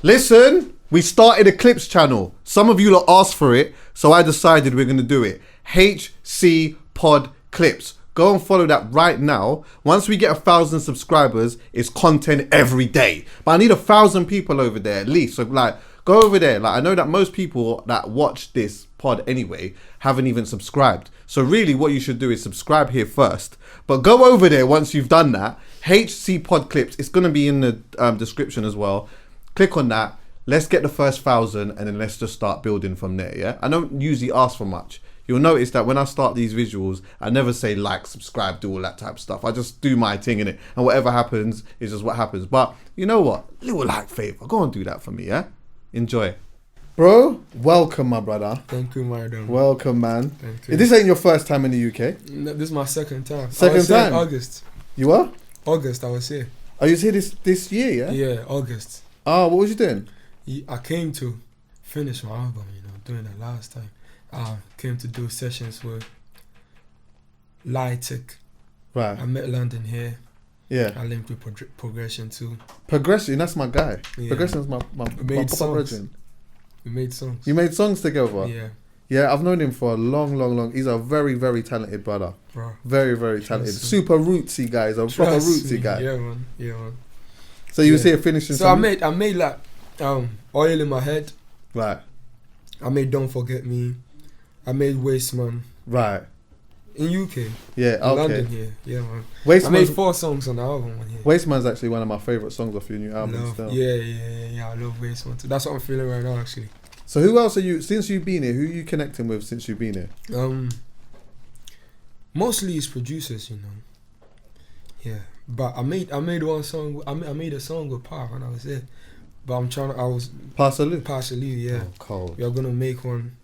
Listen, we started a clips channel. Some of you lot asked for it, so I decided we're going to do it. HC Pod Clips. Go and follow that right now. Once we get 1,000 subscribers, it's content every day. But I need 1,000 people over there at least. So like, go over there. Like, I know that most people that watch this pod anyway haven't even subscribed. So really what you should do is subscribe here first. But go over there once you've done that. HC Pod Clips. It's going to be in the description as well. Click on that. Let's get the first 1,000 and then let's just start building from there, yeah? I don't usually ask for much. You'll notice that when I start these visuals, I never say like, subscribe, do all that type of stuff. I just do my thing in it. And whatever happens is just what happens. But you know what? Little like favor. Go and do that for me, yeah? Enjoy. Bro, welcome, my brother. Thank you, my dad. Welcome, man. Thank you. This ain't your first time in the UK? No, this is my second time. Second time? August. You are? August, I was here. Oh, you was here this year, yeah? Yeah, August. Oh, what was you doing? I came to finish my album, doing that last time. I came to do sessions with Lightic. Right. I met London here. Yeah. I linked with Progression too. Progression, that's my guy. Yeah. Progression's my proper brethren. We made songs. You made songs together? Yeah. Yeah, I've known him for a long. He's a very, very talented brother. Bro. Very, very talented. Super rootsy guy. He's a proper rootsy guy. Yeah, man. So you was here finishing So I made like Oil in My Head. Right. I made Don't Forget Me. I made Wasteman. Right. In UK. Yeah, in okay. London here. Yeah, man. Wasteman's, I made 4 songs on the album here. Wasteman's actually one of my favourite songs off your new album still. Yeah. I love Wasteman too. That's what I'm feeling right now, actually. So who else are you, since you've been here, who are you connecting with since you've been here? Mostly it's producers, Yeah. But I made one song, I made a song with Pa when I was there. But I was... Partially, yeah. Oh, cold. We are going to make one.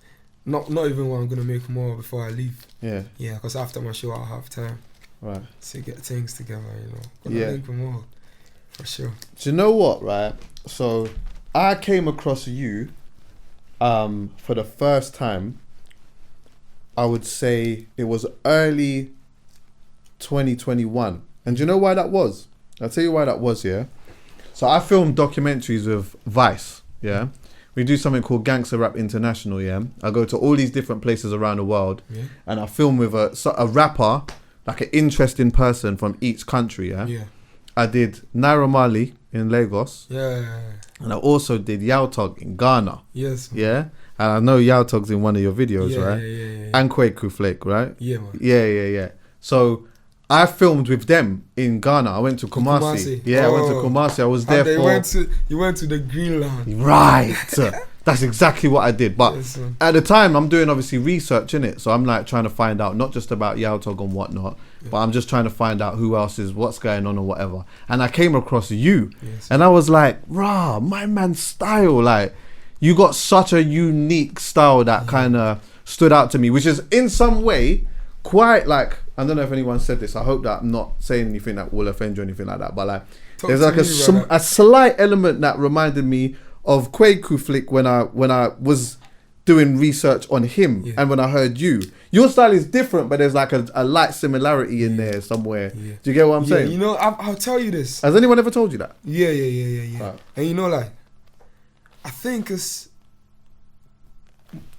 Not even one, I'm going to make more before I leave. Yeah. Yeah, because after my show I'll have time. Right. To get things together, Yeah. Make more, for sure. Do you know what, right? So, I came across you for the first time, I would say it was early 2021. And do you know why that was? I'll tell you why that was, yeah? So I filmed documentaries with Vice, yeah? We do something called Gangster Rap International, yeah? I go to all these different places around the world, yeah. And I film with a rapper, like an interesting person from each country, yeah? Yeah. I did Naira Marley in Lagos. Yeah. And I also did Yautog in Ghana. Yes. Man. Yeah? And I know Yautog's in one of your videos, right? Yeah. And Kwaku Flake, right? Yeah, man. Yeah. So I filmed with them in Ghana. I went to Kumasi. Yeah, I went to Kumasi. I was there you went to the Greenland. Right. That's exactly what I did. But yes, at the time, I'm doing obviously research in it. So I'm like trying to find out not just about Yautog and whatnot, but I'm just trying to find out who else is, what's going on or whatever. And I came across you. Yes, and I was like, rah, my man's style. Like, you got such a unique style that kind of stood out to me, which is in some way quite like, I don't know if anyone said this. I hope that I'm not saying anything that will offend you or anything like that. But like, there's like a slight element that reminded me of Kwaku Flick when I was doing research on him and when I heard you. Your style is different, but there's like a light similarity in there somewhere. Yeah. Do you get what I'm saying? I'll tell you this. Has anyone ever told you that? Yeah. Right. And I think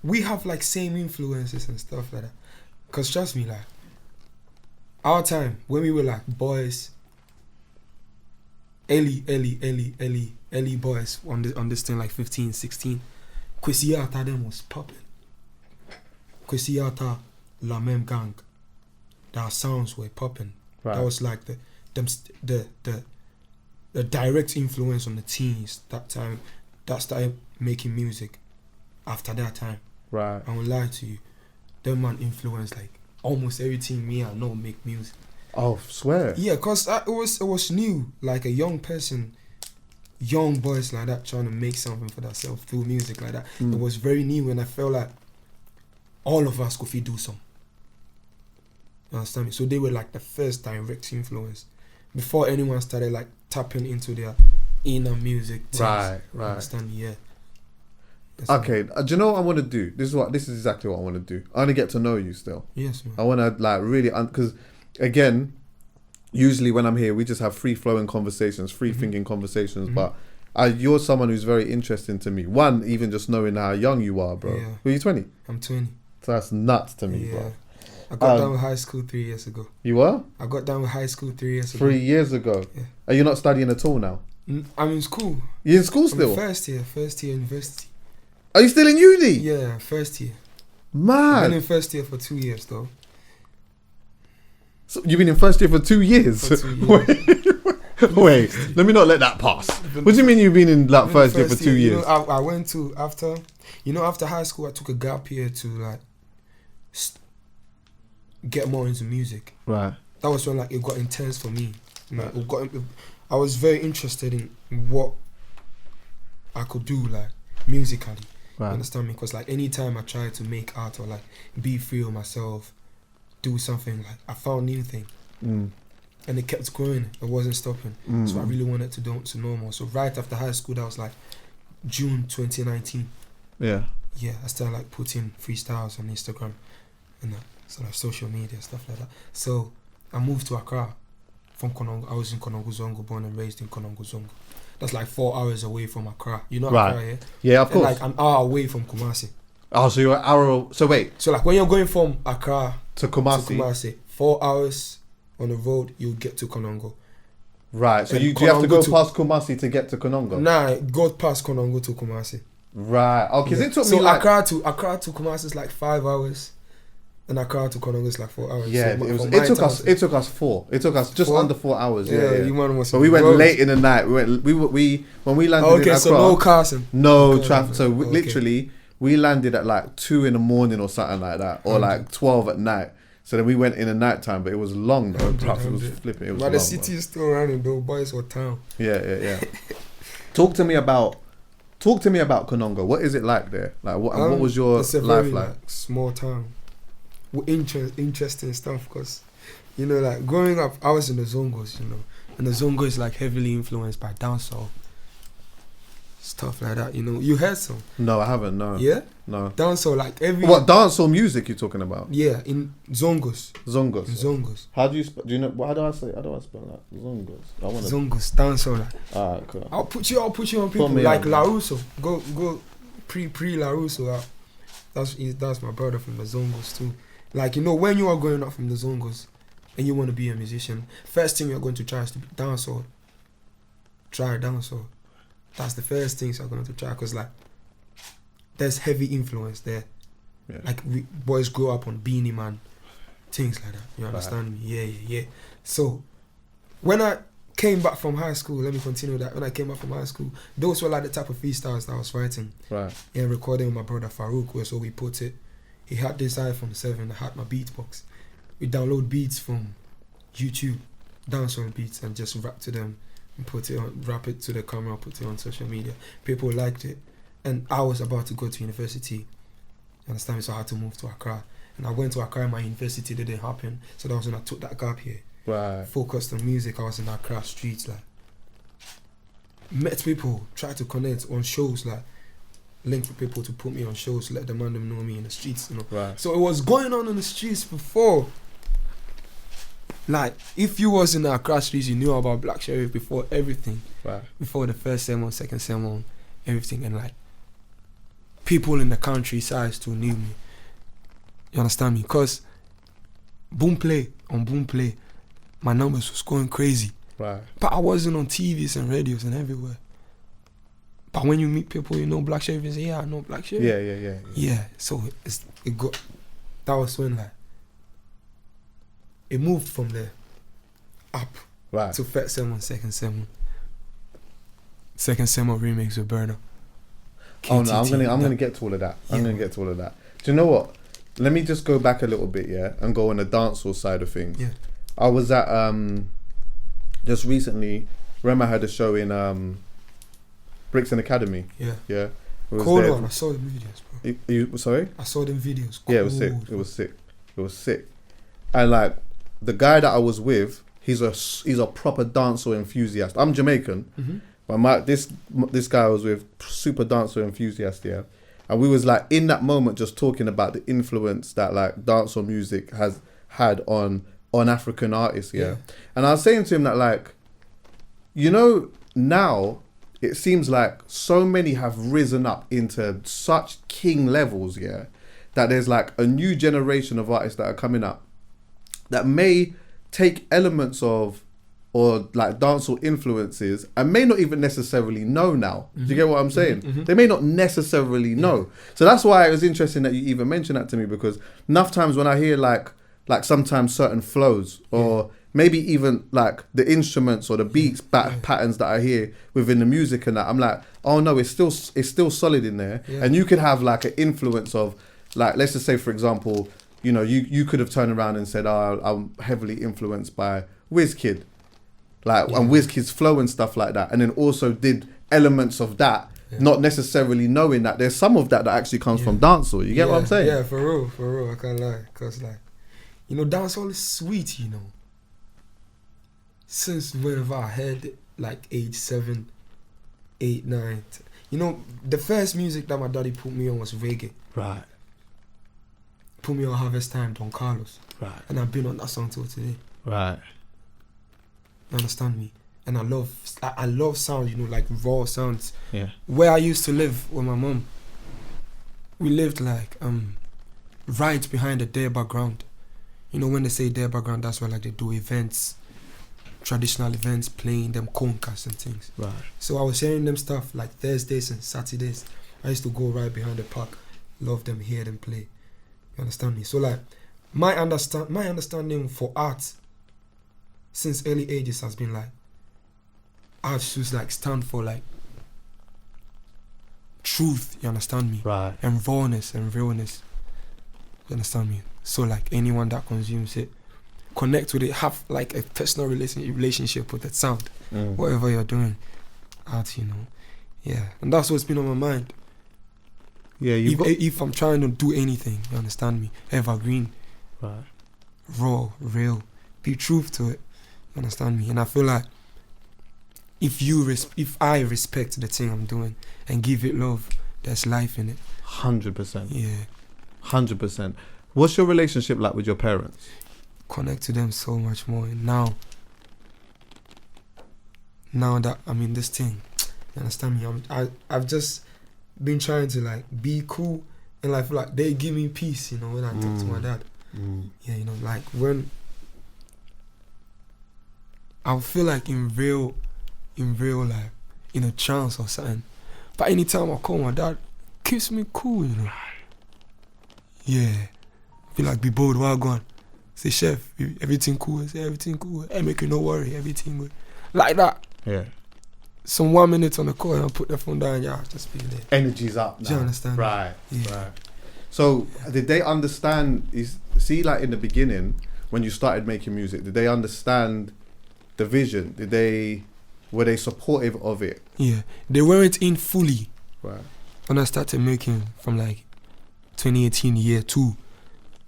we have like same influences and stuff like that. Cause trust me, like our time when we were like boys, early boys on this thing, like 15, 16, Kwesiata them was popping. Kwesiata, La Même Gang, their sounds were popping. Right. That was like the direct influence on the teens that time that started making music after that time. Right. I won't lie to you. That man influenced like almost everything me I know make music. Oh, swear. Yeah, cause it was new. Like a young person, young boys like that trying to make something for themselves through music like that. It was very new, and I felt like all of us could do some. You understand me? So they were like the first direct influence before anyone started like tapping into their inner music. Right. You understand me? Yeah. Okay, do you know what I want to do? This is exactly what I want to do. I want to get to know you still. Yes, man. I want to like really, because again, usually when I'm here, we just have free flowing conversations, free thinking conversations. But You're someone who's very interesting to me. One, even just knowing how young you are, bro. Yeah. Were you 20? I'm 20. So that's nuts to me, Yeah. bro. I got done with high school 3 years ago. You were? I got done with high school 3 years ago. 3 years ago. Yeah. Are you not studying at all now? I'm in school. You in school I'm still? first year university. Are you still in uni? Yeah, first year. I've Man. been in first year for 2 years though. So you've been in first year for 2 years? For 2 years. Wait, let me not let that pass. What do you mean you've been in like first year for 2 years? You know, I went to after high school I took a gap year to like get more into music. Right. That was when like it got intense for me. Like, I was very interested in what I could do like musically. Right. You understand me? Because like anytime I tried to make art or like be free of myself, do something, like I found new thing. And it kept growing. It wasn't stopping. So I really wanted to do know more. So right after high school, that was like June 2019. Yeah. Yeah, I started like putting freestyles on Instagram and sort of social media, stuff like that. So I moved to Accra from Konongo. I was in Konongo Zongo, born and raised in Konongo Zongo. That's like 4 hours away from Accra. You know Right. Accra, yeah? Yeah, of And course. like an hour away from Kumasi. Oh, so you're an hour. So wait, So like when you're going from Accra to to Kumasi. Kumasi, 4 hours on the road, you'll get to Konongo. Right. So And do you have to go Konongo past Kumasi to get to Konongo? Nah, it goes past Konongo to Kumasi. Right. Oh, because it took so me like. Accra to Kumasi is like 5 hours, and Accra to Konongo is like 4 hours. Yeah, so it took us. It took us 4. It took us just 4? under 4 hours. Yeah, Yeah. you man was. But we went late in the night. We when we landed in Okay, Accra. so no cars. No Okay, traffic. So okay. literally, we landed at like 2 in the morning or something like that, or like 12 at night. So then we went in the night time, but it was long though. Perhaps it was flipping. It was But long. the city is still running though, boys or town. Yeah. Talk to me about Konongo. What is it like there? Like what was your It's a life very, like? small town. With interesting stuff, because you know, like growing up, I was in the Zongos, you know, and the Zongo is like heavily influenced by dancehall stuff like that. You know, you heard some? No, I haven't. No. Yeah, No. dancehall like every What dancehall music you talking about? yeah in Zongos. Zongos. In Zongos. How do you do you know? How do I say? How do I spell that? Zongos. I want to. Zongos dancehall. Like, Alright, cool. I'll put you on people me like on. La Russo. Go pre La Russo out. That's my brother from the Zongos too. Like, you know, when you are growing up from the Zongos and you want to be a musician, first thing you're going to try is to be dancehall. Try dancehall. That's the first things you're going to try, because like there's heavy influence there. Yeah. Like boys grow up on Beanie Man, things like that. You understand me? Yeah. So when I came back from high school, let me continue that. When I came back from high school, those were like the type of freestyles that I was writing. Right. Yeah, recording with my brother Farouk, so we put it. He had this iPhone 7, I had my beatbox. We download beats from YouTube, dancehall beats, and just rap to them and rap it to the camera, put it on social media. People liked it. And I was about to go to university. You understand me? So I had to move to Accra. And I went to Accra, my university didn't happen. So that was when I took that gap here. Right. Focused on music. I was in Accra streets, like met people, tried to connect on shows, like linked with people to put me on shows, let them know me in the streets, you know. Right. So it was going on in the streets before. Like, if you was in the Accra streets, you knew about Black Sherif before everything. Right. Before the first sermon, second sermon, everything. And like, people in the countryside still knew me. You understand me? Because Boom Play, my numbers was going crazy. Right. But I wasn't on TVs and radios and everywhere. But when you meet people, you know Black Sherif, you say, yeah, I know Black Sherif. Yeah. Yeah, so that was when like it moved from there up Right. to first sermon, second sermon remix with Burna. Oh no, I'm KTT, gonna get to all of that. I'm Yeah. gonna get to all of that. Do you know what? Let me just go back a little bit, yeah, and go on the dancehall side of things. Yeah. I was at just recently. Remember I had a show in Brixton Academy. Yeah. Yeah. It was Cold there. one. I saw the videos, bro. You sorry? I saw them videos. Yeah, it was sick. It was sick. And like the guy that I was with, he's a proper dancehall enthusiast. I'm Jamaican, but this guy I was with, super dancehall enthusiast, yeah. And we was like in that moment just talking about the influence that like dancehall music has had on African artists, yeah. And I was saying to him that like, you know, now it seems like so many have risen up into such king levels, yeah, that there's like a new generation of artists that are coming up that may take elements of or like dancehall influences and may not even necessarily know now. Do you get what I'm saying? They may not necessarily know. So that's why it was interesting that you even mentioned that to me, because enough times when I hear like sometimes certain flows or maybe even like the instruments or the beats patterns that I hear within the music and that, I'm like, oh no, it's still solid in there. And you could have like an influence of like, let's just say for example, you know, you could have turned around and said, oh, I'm heavily influenced by Wizkid, like and Wizkid's flow and stuff like that, and then also did elements of that, not necessarily knowing that there's some of that actually comes from dancehall. You get what I'm saying? Yeah, for real, I can't lie, cause like, you know, dancehall is sweet, you know. Since whenever I heard it, like age 7, 8, 9, you know, the first music that my daddy put me on was reggae. Right. Put me on Harvest Time, Don Carlos. Right. And I've been on that song till today. Right. You understand me? And I love sound, you know, like raw sounds. Yeah. Where I used to live with my mom, we lived like right behind the Deba ground. You know, when they say Deba ground, that's where like they do events, traditional events, playing them congas and things. Right. So I was hearing them stuff like Thursdays and Saturdays. I used to go right behind the park, love them, hear them play. You understand me? So like my understanding for art since early ages has been like art should like stand for like truth, you understand me? Right. And rawness and realness. You understand me? So like anyone that consumes it, connect with it, have like a personal relationship with that sound. Whatever you're doing, art, you know. Yeah. And that's what's been on my mind. Yeah, if I'm trying to do anything, you understand me? Evergreen. Right. Raw, real. Be truth to it. You understand me? And I feel like if I respect the thing I'm doing and give it love, there's life in it. 100%. Yeah. 100%. What's your relationship like with your parents? Connect to them so much more. And now that I'm in this thing, you understand me? I've just been trying to like be cool and like feel like they give me peace, you know, when I talk to my dad. Yeah, you know, like when I feel like in real life, in a trance or something. But anytime I call my dad, keeps me cool, you know. Yeah. I feel like be bold while gone. Say, chef, everything cool. Say, everything cool. Hey, make you no worry, everything good. Like that. Yeah. Some 1 minute on the call and I'll put the phone down, yeah, just be there. Energy's up now. Do you understand? Right. Yeah. Right. So did they understand, like in the beginning, when you started making music, did they understand the vision? Were they supportive of it? Yeah. They weren't in fully. Right. When I started making from like 2018, year 2,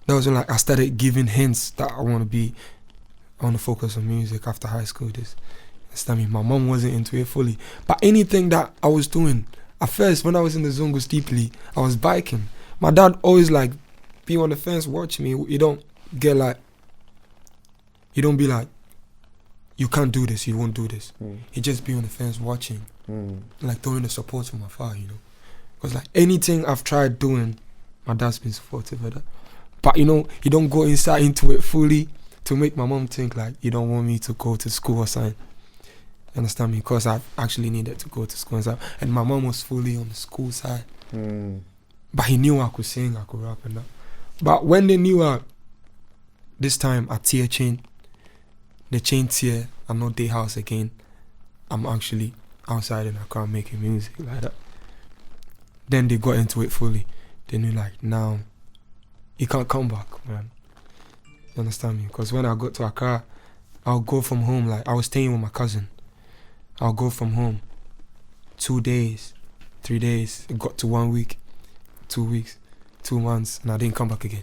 that was when like I started giving hints that I want to focus on music after high school. I mean, my mom wasn't into it fully. But anything that I was doing, at first when I was in the Zungos deeply, I was biking. My dad always like be on the fence watching me. You don't be like, you can't do this, you won't do this. He just be on the fence watching, like throwing the support from afar, you know. Because like anything I've tried doing, my dad's been supportive of that. But you know, you don't go inside into it fully to make my mom think like you don't want me to go to school or something. You understand me? Because I actually needed to go to school and stuff. And my mom was fully on the school side. But he knew I could sing, I could rap and that. But when they knew this time I tear chain, the chain tear, I'm not day house again. I'm actually outside in Accra making music like that. Then they got into it fully. They knew like, now, you can't come back, man. You understand me? Because when I got to Accra, I'll go from home, like I was staying with my cousin. I'll go from home 2 days, 3 days. It got to 1 week, 2 weeks, 2 months, and I didn't come back again.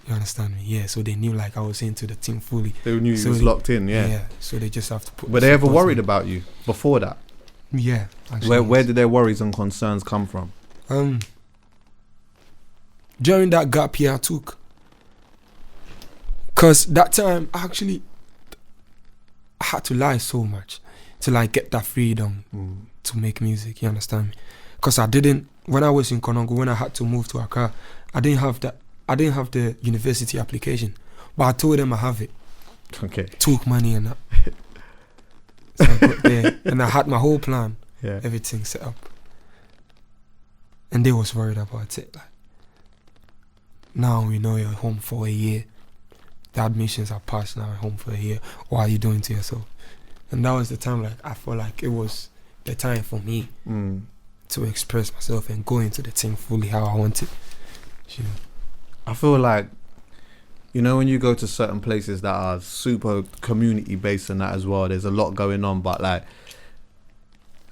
You understand me? Yeah, so they knew like I was into the team fully. They knew you was locked in, yeah. Yeah, so they just have to put... Were they ever worried about you before that? Yeah, actually. Where did their worries and concerns come from? During that gap year I took. Because that time, actually, I had to lie so much. to like get that freedom to make music. You understand me? Because when I was in Konongo, when I had to move to Accra, I didn't have the university application, but I told them I have it. Okay. Took money and that. So I got there and I had my whole plan, everything set up. And they was worried about it. Like, now we know you're home for a year. The admissions are passed now, home for a year. What are you doing to yourself? And that was the time like I felt like it was the time for me to express myself and go into the thing fully how I wanted. You know? I feel like, you know, when you go to certain places that are super community based and that as well, there's a lot going on, but like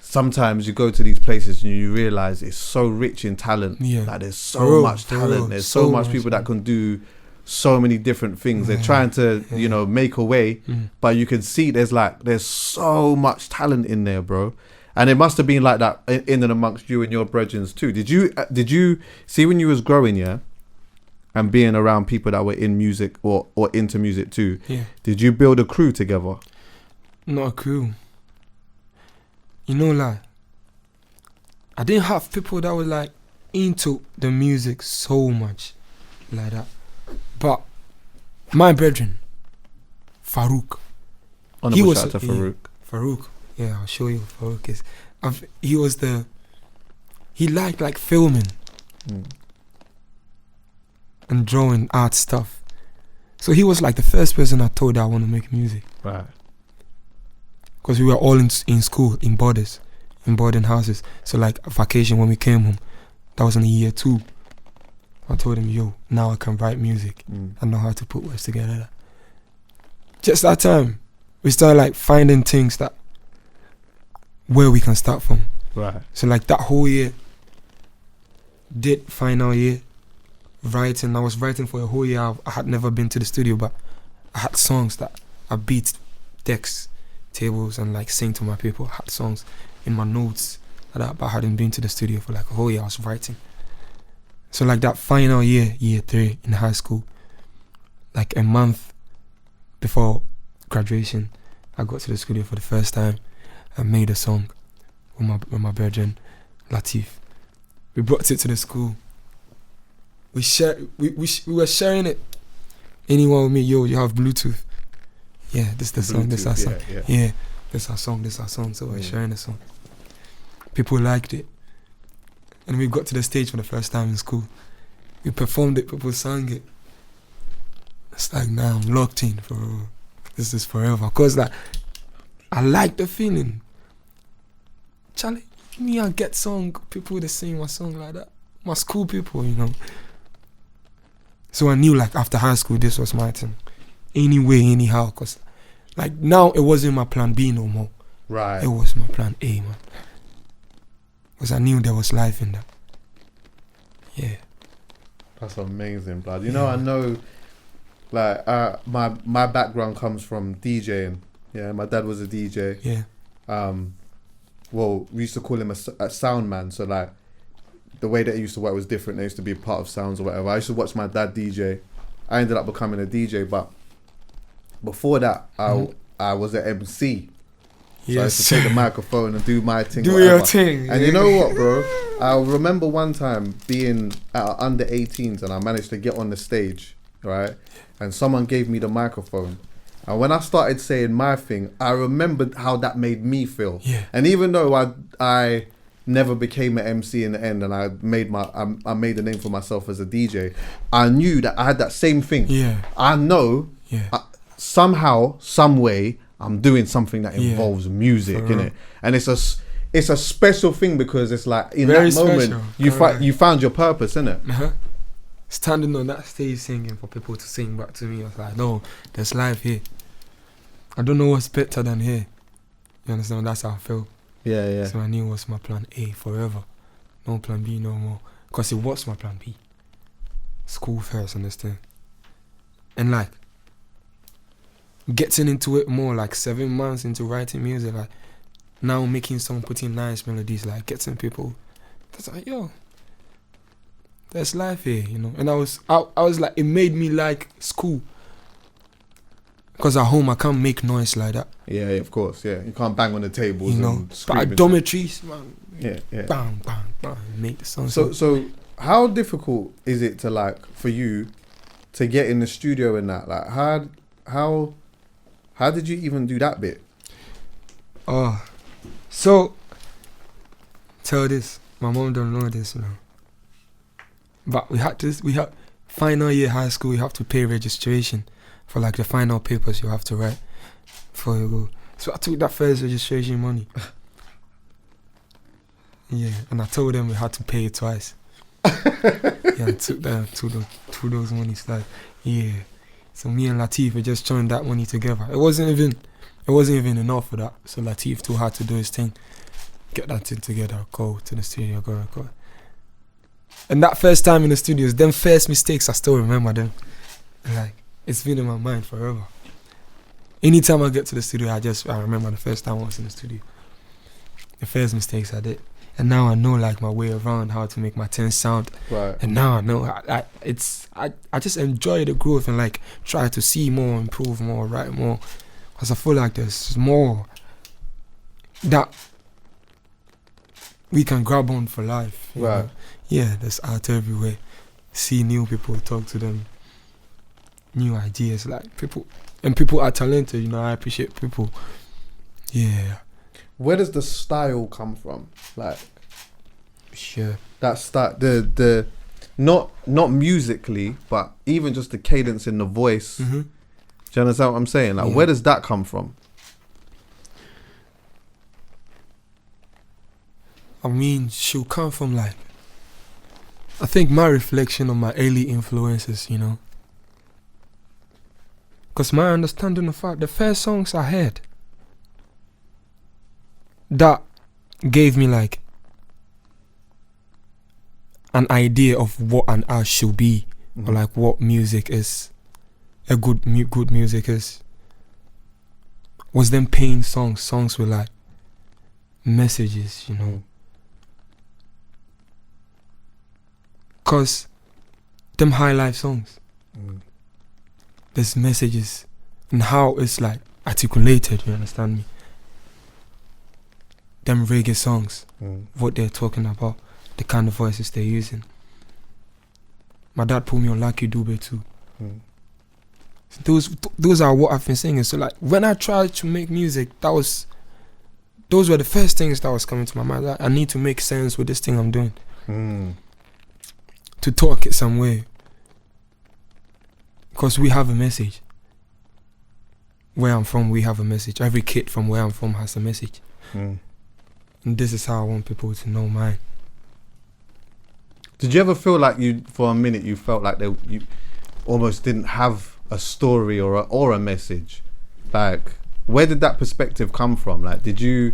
sometimes you go to these places and you realize it's so rich in talent. Like there's so much talent. There's so much people that can do so many different things. They're trying to, you know, make a way, but you can see there's so much talent in there, bro. And it must have been like that in and amongst you and your brethren too. Did you see when you was growing, and being around people that were in music or into music too? Did you build a crew together? Not a crew. You know, like, I didn't have people that were like into the music so much like that. But my brethren, Farouk. Honorable shout out to Farouk. Farouk. Yeah, I'll show you what Farouk is. He liked like filming and drawing art stuff. So he was like the first person I told that I want to make music. Right. Because we were all in school, in boarding houses. So like vacation when we came home, that was in the year 2. I told him, yo, now I can write music. I know how to put words together. Just that time, we started like finding things that where we can start from. Right. So like that whole year, final year, writing. I was writing for a whole year. I had never been to the studio, but I had songs that I beat decks, tables, and like sing to my people. I had songs in my notes that, but I hadn't been to the studio for like a whole year. I was writing. So like that final year, year 3 in high school, like a month before graduation, I got to the studio for the first time. I made a song with my brethren, Latif. We brought it to the school. We were sharing it. Anyone with me, yo, you have Bluetooth. Yeah, this is the song, this is our song. Yeah, this is our song, this is our song. So we're sharing the song. People liked it. And we got to the stage for the first time in school. We performed it, people sang it. It's like, now I'm locked in for this is forever. Cause like, I like the feeling. Charlie, me I get song, people they sing my song like that. My school people, you know. So I knew like after high school this was my thing. Anyway, anyhow, cause like now it wasn't my plan B no more. Right. It was my plan A, man. Because I knew there was life in that. Yeah. That's amazing, blood. You know, I know, like, my background comes from DJing. Yeah, my dad was a DJ. Yeah. Well, we used to call him a sound man. So, like, the way that he used to work was different. They used to be a part of sounds or whatever. I used to watch my dad DJ. I ended up becoming a DJ, but before that, I was an MC. So I used to take the microphone and do my thing. Do your thing. And you know what, bro? I remember one time being at under 18s and I managed to get on the stage, right? And someone gave me the microphone. And when I started saying my thing, I remembered how that made me feel. Yeah. And even though I never became an MC in the end and I made a name for myself as a DJ, I knew that I had that same thing. Yeah. I know somehow, some way, I'm doing something that involves music, innit? And it's a special thing because it's like in Very that moment you found your purpose, innit? Standing on that stage singing for people to sing back to me, I was like, no, there's life here. I don't know what's better than here. You understand? That's how I felt. Yeah. So I knew it was my plan A forever. No plan B no more. Because it was my plan B. School first, understand? And like, getting into it more, like 7 months into writing music, like now making song, putting nice melodies, like getting people, that's like, yo, there's life here, you know. And I was like, it made me like school. Because at home I can't make noise like that. Yeah, of course. Yeah, you can't bang on the tables. You know, and but scream at and dormitories, man, yeah. bang, bang, bang, make the sound. So how difficult is it to like for you to get in the studio and that? Like how did you even do that bit? So tell this. My mom don't know this, you know. But we had final year high school. You have to pay registration for like the final papers you have to write before you go. So I took that first registration money. Yeah, and I told them we had to pay it twice. Yeah, I took that two those monies. Like, yeah. So me and Latif we just joined that money together. It wasn't even enough for that. So Latif too had to do his thing, get that thing together, go to the studio, go record. And that first time in the studios, them first mistakes, I still remember them. And like, it's been in my mind forever. Anytime I get to the studio, I remember the first time I was in the studio. The first mistakes I did. And now I know like my way around how to make my things sound. Right. And now I know I just enjoy the growth and like try to see more, improve more, write more. Because I feel like there's more that we can grab on for life. Right. Know? Yeah, there's art everywhere. See new people, talk to them. New ideas, like people are talented, you know, I appreciate people. Yeah. Where does the style come from? Like, sure. That start the not musically, but even just the cadence in the voice. Mm-hmm. Do you understand what I'm saying? Like, where does that come from? I mean, she'll come from like, I think my reflection on my early influences, you know. Because my understanding of the first songs I heard, that gave me like an idea of what an art should be, or like what music is, a good music is. Was them pain songs with like messages, you know. Cause them high life songs, there's messages and how it's like articulated, you understand me? Them reggae songs, what they're talking about, the kind of voices they're using. My dad put me on Lucky Dube too. So those are what I've been singing. So like when I tried to make music, those were the first things that was coming to my mind. Like, I need to make sense with this thing I'm doing. To talk it some way. Because we have a message. Where I'm from, we have a message. Every kid from where I'm from has a message. And this is how I want people to know mine. Did you ever feel like for a minute, you felt like you almost didn't have a story or a message? Like, where did that perspective come from? Like, did you...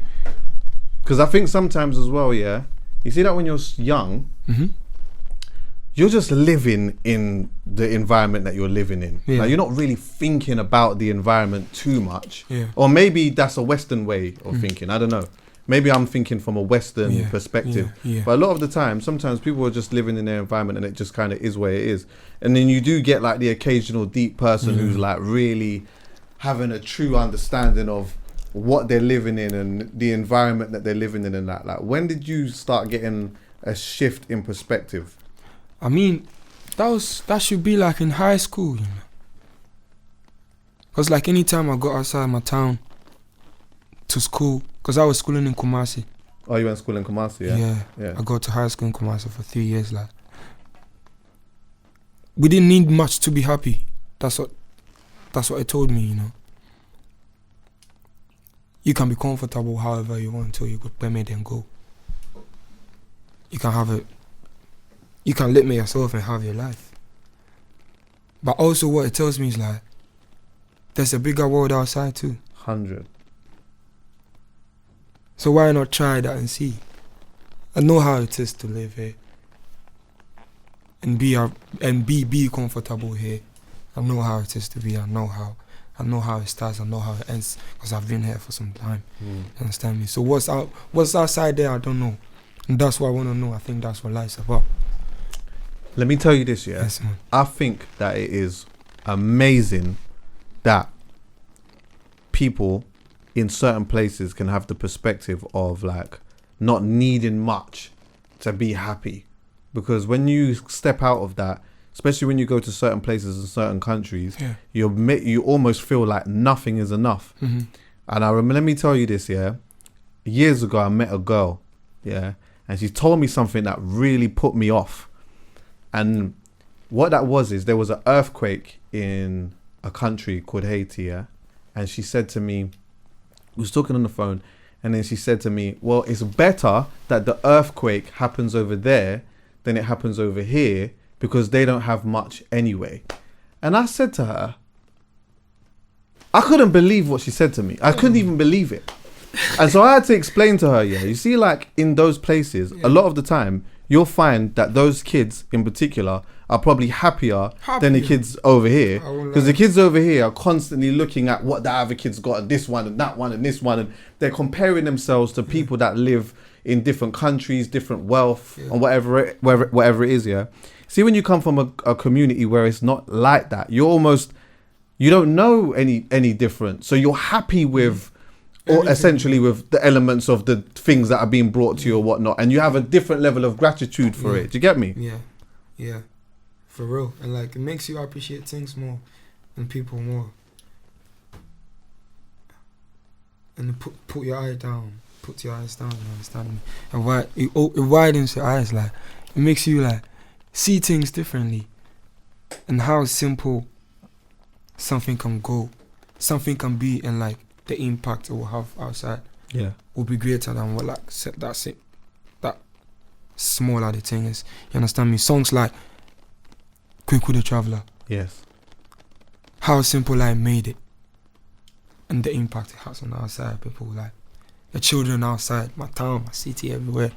Because I think sometimes as well, yeah, you see that when you're young, you're just living in the environment that you're living in. Yeah. Like, you're not really thinking about the environment too much. Yeah. Or maybe that's a Western way of thinking. I don't know. Maybe I'm thinking from a Western perspective. Yeah. But a lot of the time, sometimes people are just living in their environment and it just kind of is where it is. And then you do get like the occasional deep person who's like really having a true understanding of what they're living in and the environment that they're living in and that. Like, when did you start getting a shift in perspective? I mean, that should be like in high school, you know. Because like anytime I go outside my town to school, because I was schooling in Kumasi. Oh, you went to school in Kumasi, yeah? Yeah. I go to high school in Kumasi for 3 years, like. We didn't need much to be happy. That's what it told me, you know. You can be comfortable however you want till you go permit and go. You can have it. You can limit yourself and have your life. But also what it tells me is like, there's a bigger world outside too. 100. So why not try that and see? I know how it is to live here. And be comfortable here. I know how it is to be. I know how it starts. I know how it ends because I've been here for some time. You understand me? So what's outside there? I don't know, and that's what I want to know. I think that's what life's about. Let me tell you this, yeah. Yes, man. I think that it is amazing that people in certain places can have the perspective of like not needing much to be happy, because when you step out of that, especially when you go to certain places in certain countries, you almost feel like nothing is enough. Mm-hmm. And I remember, let me tell you this, years ago I met a girl, and she told me something that really put me off. And what that was is there was an earthquake in a country called Haiti, and she said to me, we was talking on the phone, and then she said to me, well, it's better that the earthquake happens over there than it happens over here, because they don't have much anyway. And I said to her, I couldn't believe what she said to me. I couldn't even believe it. And so I had to explain to her, you see, like in those places, a lot of the time, you'll find that those kids in particular are probably happier than the kids over here. Because the kids over here are constantly looking at what the other kids got, and this one and that one and this one. And they're comparing themselves to people that live in different countries, different wealth, and whatever it is, See, when you come from a community where it's not like that, you don't know any different. So you're happy with, or essentially with the elements of the things that are being brought to you or whatnot. And you have a different level of gratitude for it. Do you get me? Yeah. For real. And like, it makes you appreciate things more and people more. And put your eye down. Put your eyes down, you understand me? And it widens your eyes, like, it makes you like see things differently, and how simple something can go, something can be, and like the impact it will have outside will be greater than what like that's it, that smaller the thing is. You understand me? Songs like Kwaku The Traveller, how simple I made it, and the impact it has on the outside people, like the children outside my town, my city, everywhere.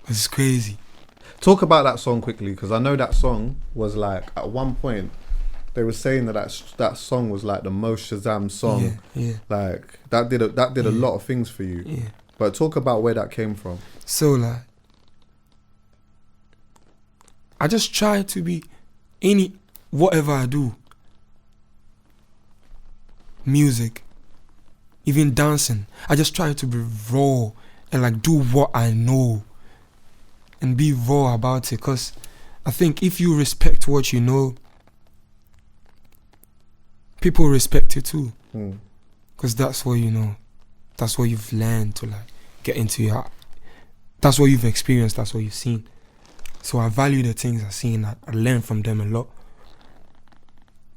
It's crazy. Talk about that song quickly, because I know that song was like, at one point they were saying that song was like the most Shazam song. Like that did a lot of things for you. But talk about where that came from. So like, I just try to be whatever I do, music, even dancing, I just try to be raw and like do what I know and be raw about it. Because I think if you respect what you know, people respect it too. Because that's what you know, that's what you've learned to like get into your, that's what you've experienced, that's what you've seen. So I value the things I've seen, I learn from them a lot.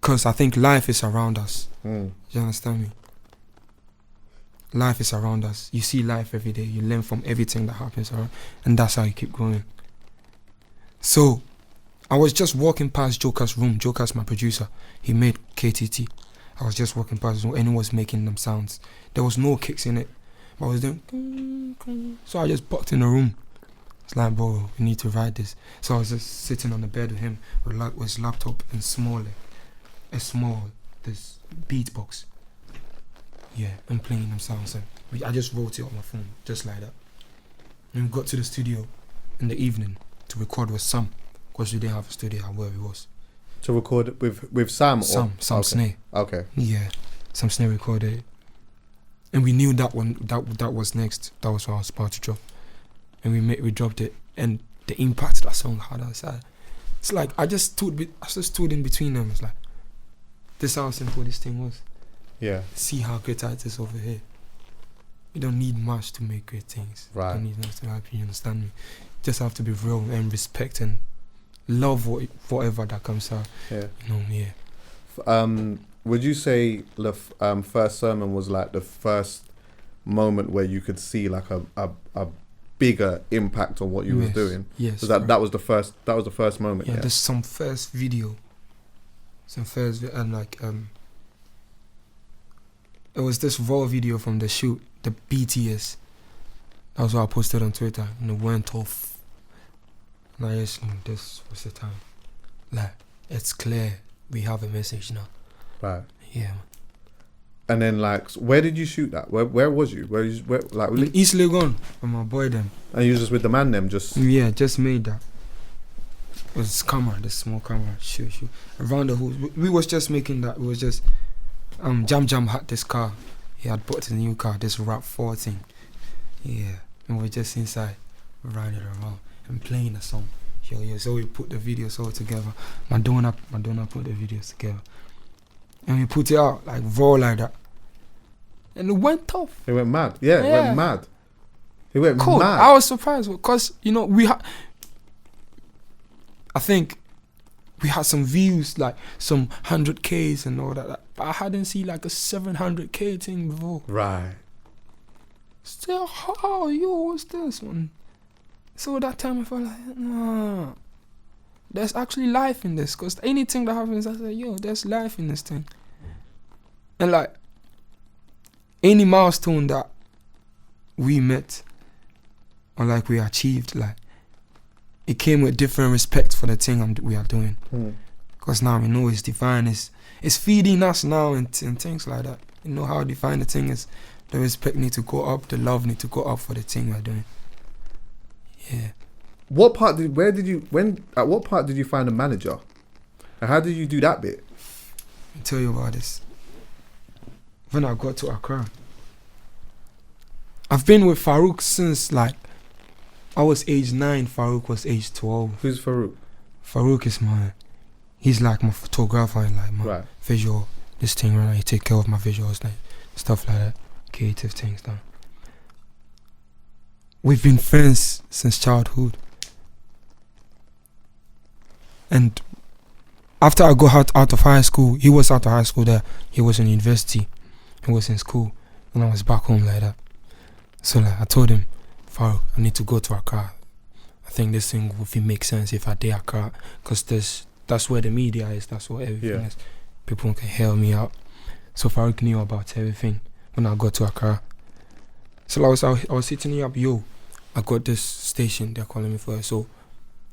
Because I think life is around us. You understand me? Life is around us. You see life every day. You learn from everything that happens around, and that's how you keep going. So, I was just walking past Joker's room. Joker's my producer. He made KTT. I was just walking past his room, and he was making them sounds. There was no kicks in it, but I was doing. So I just bucked in the room. It's like, bro, we need to write this. So I was just sitting on the bed with him with his laptop and this beatbox. And playing them sounds. And I just wrote it on my phone, just like that. And we got to the studio in the evening to record with Sam, because we didn't have a studio where we was. To record with Sam? Sam Snare. Okay. Yeah, Sam Snare recorded it. And we knew that one, that was next. That was what I was about to drop. And we dropped it. And the impact that song had outside. It's like, I just stood in between them. It's like, this is how simple this thing was. See how great it is over here. You don't need much to make great things. Right. You don't need much to be happy, you understand me? Just have to be real and respect and love whatever that comes out. You know, would you say the first sermon was like the first moment where you could see like a bigger impact on what you was doing? Yes. So that was the first moment. There's some first video. And like it was this raw video from the shoot, the BTS. That was what I posted on Twitter, and it went off. Like, yes, this was the time. Like, it's clear we have a message now. Right. Yeah. And then, like, where did you shoot that? Where was you? Where East Legon, with my boy them. And you was just with the man them, just? Yeah, just made that. It was this small camera, shoot. Around the whole, we was just making that. It was just Jam Jam had this car. He had bought his new car, this Rap 4 thing. Yeah, and we're just inside, riding around and playing the song. Yeah, so we put the videos all together. Madonna put the videos together. And we put it out, like raw like that. And it went off. It went mad. Yeah, it went mad. It went mad. I was surprised because, you know, I think we had some views, like some 100Ks and all that. But I hadn't seen like a 700K thing before. Right. Still, oh, yo, what's this one? So that time I felt like, nah, there's actually life in this. Because anything that happens, I say, yo, there's life in this thing. And like, any milestone that we met or like we achieved, like, it came with different respect for the thing we are doing. Because now we know it's divine. It's feeding us now and things like that. You know how divine the thing is. The respect need to go up. The love need to go up for the thing we're doing. Yeah. At what part did you find a manager? And how did you do that bit? I'll tell you about this. When I got to Accra, I've been with Farouk since like I was age 9. Farouk was age 12. Who's Farouk? Farouk is he's like my photographer and like my visual, this thing right now. He take care of my visuals, like stuff like that, creative things done. We've been friends since childhood. And after I got out of high school, he was out of high school there. He was in university. He was in school. And I was back home like that. So like I told him, Farouk, I need to go to Accra. I think this thing would make sense if I did Accra. Because that's where the media is. That's where everything is. People can help me out. So Farouk knew about everything when I got to Accra. So I was hitting you up, yo, I got this station, they're calling me for it, so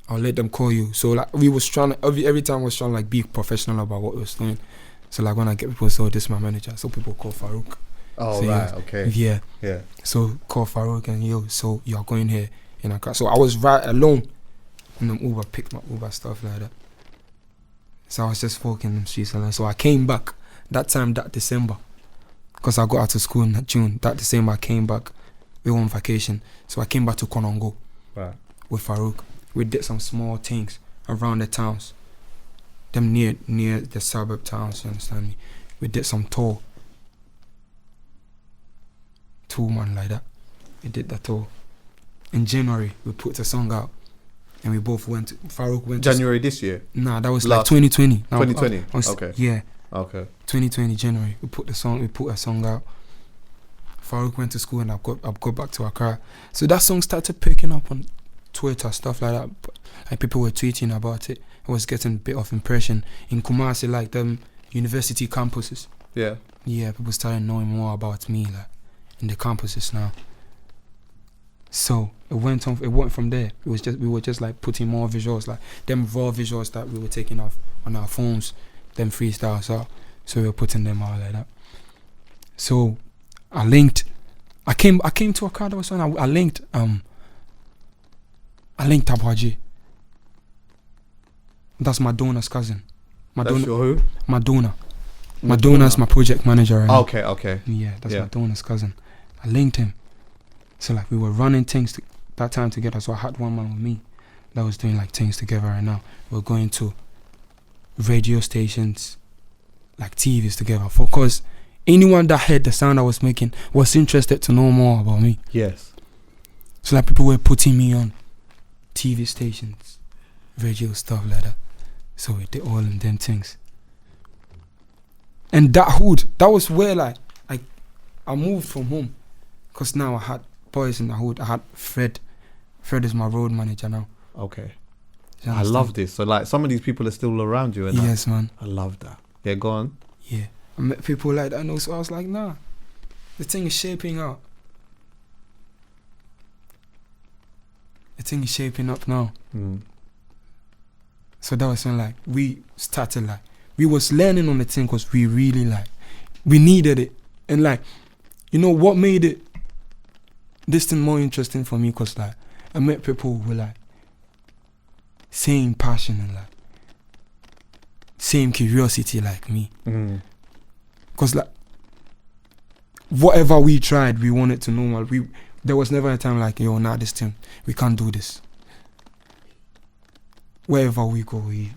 I'll let them call you. So like we was trying to, every time I was trying to like be professional about what we was doing. So like when I get people, so this is my manager, so people call Farouk. Oh, so right, okay. Yeah. So call Farouk and yo, so you're going here in Accra. So I was right alone in the Uber, picked my Uber, stuff like that. So I was just walking in the streets alone. So I came back that December. Because I got out of school in June. That December I came back. We were on vacation. So I came back to Konongo with Farouk. We did some small things around the towns. Them near the suburb towns, you understand me? We did some tour. 2 months like that. We did the tour. In January, we put the song out. And we both Farouk went January this year? Nah, that was like 2020. 2020? Okay. Yeah. Okay. 2020 January, we put a song out. Farouk went to school and I got back to Accra. So that song started picking up on Twitter, stuff like that. Like people were tweeting about it. It was getting a bit of impression in Kumasi, like them university campuses. Yeah. Yeah, people started knowing more about me, like in the campuses now. So it went from there. We were just like putting more visuals, like them raw visuals that we were taking off on our phones. Them freestyles out, so we were putting them out like that. So I came to a car that was on. I linked Abaji. That's Madonna's cousin. That's your who? Madonna. Madonna's my project manager right now. Okay. Yeah, that's Madonna's cousin. I linked him. So like we were running things that time together. So I had one man with me that was doing like things together right now. We were going to radio stations, like TVs together, because anyone that heard the sound I was making was interested to know more about me. Yes. So like people were putting me on TV stations, radio, stuff like that. So we did all of them things. And that hood, that was where like I moved from home, because now I had boys in the hood. I had Fred. Fred is my road manager now. Okay. I love this. So like some of these people are still around you. And yes, man. I love that. Yeah, go on. Yeah. I met people like that, and so I was like, nah, the thing is shaping out. The thing is shaping up now. So that was when like we started like, we was learning on the thing because we really like, we needed it. And like, you know what made it this thing more interesting for me, because like I met people who were like same passion and like same curiosity like me. Because like, whatever we tried, we wanted to normal. There was never a time like, yo, nah, this thing, we can't do this. Wherever we go, we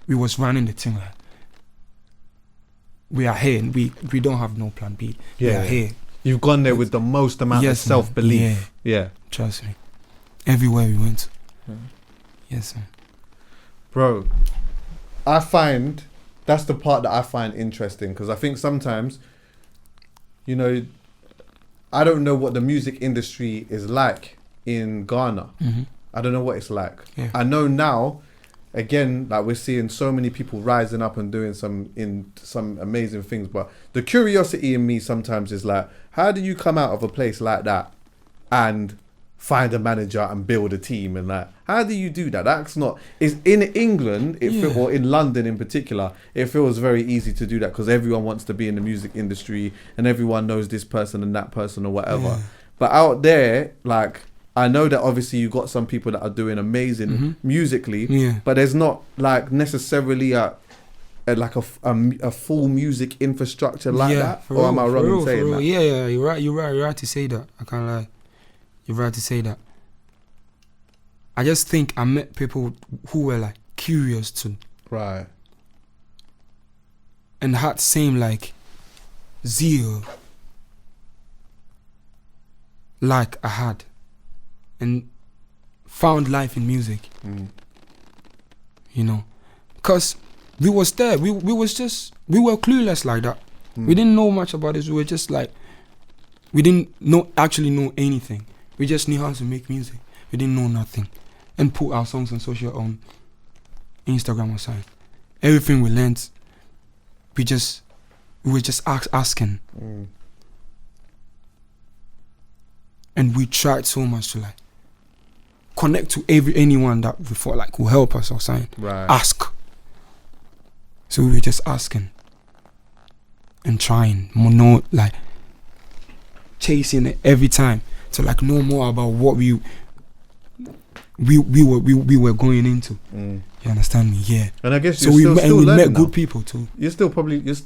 was running the thing like, we are here and we don't have no plan B. We are here. You've gone there with the most amount of self-belief. Yeah. Trust me. Everywhere we went. Yes, man. Bro, I find that's the part that I find interesting, because I think sometimes, you know, I don't know what the music industry is like in Ghana. I don't know what it's like. I know now, again, like we're seeing so many people rising up and doing some amazing things, but the curiosity in me sometimes is like, how do you come out of a place like that and find a manager and build a team? And like, how do you do that? That's not, it's in England or in London in particular, it feels very easy to do that because everyone wants to be in the music industry and everyone knows this person and that person or whatever. But out there, like, I know that obviously you got some people that are doing amazing musically, but there's not like necessarily a full music infrastructure like that. Or am I wrong in saying that? Yeah, you're right. You're right to say that. I can't lie. You're right to say that. I just think I met people who were like curious too. Right. And had same like zeal like I had. And found life in music. You know. Because we was there. We were clueless like that. We didn't know much about this. We were just like, we didn't actually know anything. We just knew how to make music. We didn't know nothing. And put our songs on on Instagram or something. Everything we learned, we were just asking. And we tried so much to like connect to anyone that we thought like will help us or something. Right. Ask. So we were just asking and trying, like chasing it every time to like know more about what we were going into. You understand me? Yeah. And I guess so we met good people too. You're still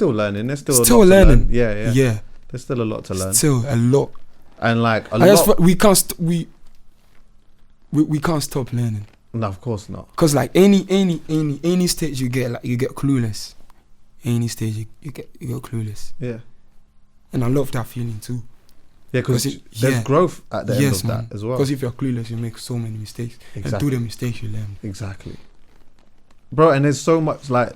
learning. There's still a lot learning. To learn. Yeah. There's still a lot to learn. Still a lot. And like we can't stop learning. No, of course not. Because like any stage you get, like you get clueless. Any stage you get clueless. Yeah. And I love that feeling too. Yeah, because there's growth at the end of that as well. Because if you're clueless, you make so many mistakes. Exactly. And through the mistakes you learn. Exactly. Bro, and there's so much like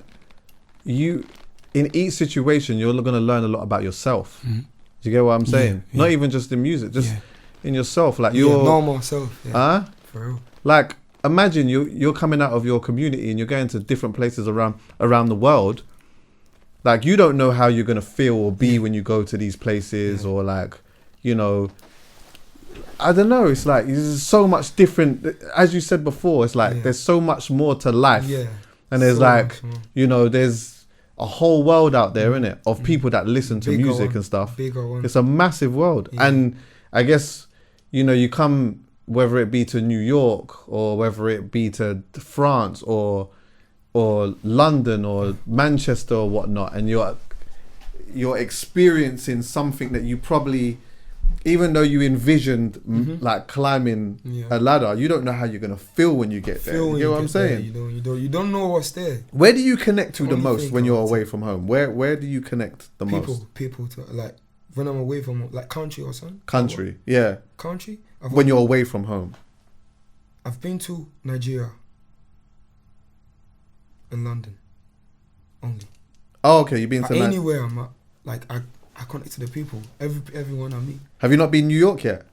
in each situation you're gonna learn a lot about yourself. Do you get what I'm saying? Yeah. Not even just in music, just in yourself. Like your normal self. Yeah. For real. Like imagine you're coming out of your community and you're going to different places around the world. Like you don't know how you're gonna feel or be when you go to these places, or like, you know, I don't know. It's like there's so much different. As you said before, it's like there's so much more to life. Yeah. And there's so like, you know, there's a whole world out there, innit, of people that listen to music and stuff. It's a massive world. Yeah. And I guess, you know, you come, whether it be to New York or whether it be to France or London or Manchester or whatnot, and you're experiencing something that you probably, even though you envisioned like climbing a ladder, you don't know how you're gonna feel when you get there. You know what I'm saying? You don't know what's there. Where do you connect to the most when you're away from home? Where do you connect the most? People to like when I'm away from like country or something. Country, yeah. Country. When you're away from home. I've been to Nigeria and London only. Oh, okay. You've been to anywhere I'm at, like I connect to the people. Everyone I meet. Have you not been New York yet?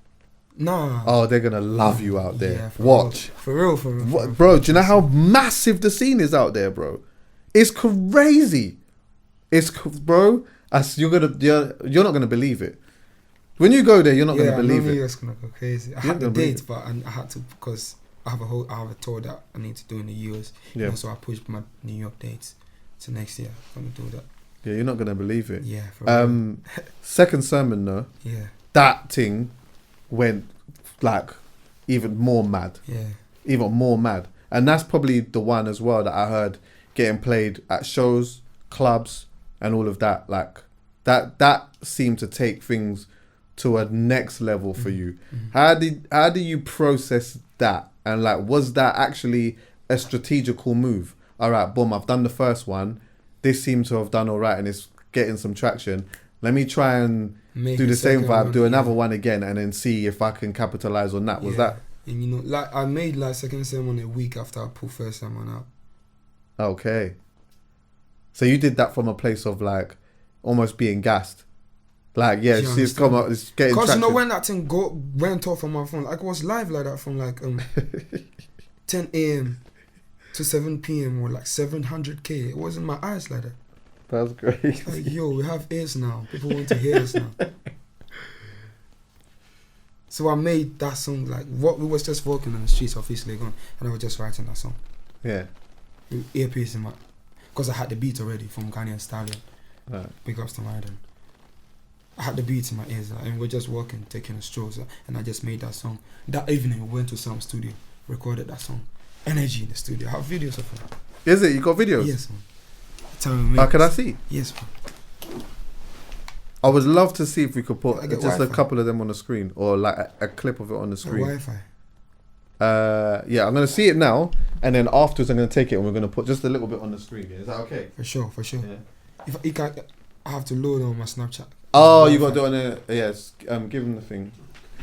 Nah. Oh, they're gonna love you out there. Yeah, watch. For real. Bro, do you know how massive the scene is out there, bro? It's crazy. Bro. You're not gonna believe it. When you go there, you're not gonna believe it. New York's gonna go crazy. I had the dates, but I had to, because I have a tour that I need to do in the US. Yeah. So I pushed my New York dates to next year. I'm gonna do that. Yeah, you're not gonna believe it. Yeah. For real. Second sermon though. Yeah. That thing went like even more mad. Yeah. Even more mad, and that's probably the one as well that I heard getting played at shows, clubs, and all of that. Like that seemed to take things to a next level for you. How do you process that? And like, was that actually a strategical move? All right, boom, I've done the first one. This seems to have done all right and it's getting some traction. Let me try and do the same vibe, do another one again, and then see if I can capitalize on that. Was that? And you know, like I made like second sermon a week after I put first sermon out. Okay. So you did that from a place of like almost being gassed. Like, yeah, it's come up, it's getting traction. Because you know when that thing went off on my phone, like, I was live like that from like 10 a.m. to 7 p.m. or like 700k. It wasn't my eyes like that. That's crazy. Like, yo, we have ears now. People want to hear us now. So I made that song, like, what we was just walking on the streets of East Legon, and I was just writing that song. Yeah. With earpiece in my, because I had the beat already from Ghanian Stallion. Right. Big ups to Myden. I had the beats in my ears, and we're just walking, taking a stroll, and I just made that song. That evening, we went to some studio, recorded that song. Energy in the studio. I have videos of it. Is it? You got videos? Yes, man. How can I see? Yes, man. I would love to see if we could put just Wi-Fi. a couple of them on the screen, or like a clip of it on the screen. Wi-Fi. Yeah, I'm gonna see it now, and then afterwards I'm gonna take it and we're gonna put just a little bit on the screen. Is that okay? For sure. Yeah. If you can, I have to load on my Snapchat. Oh, you gotta do it on a yes. Give him the thing.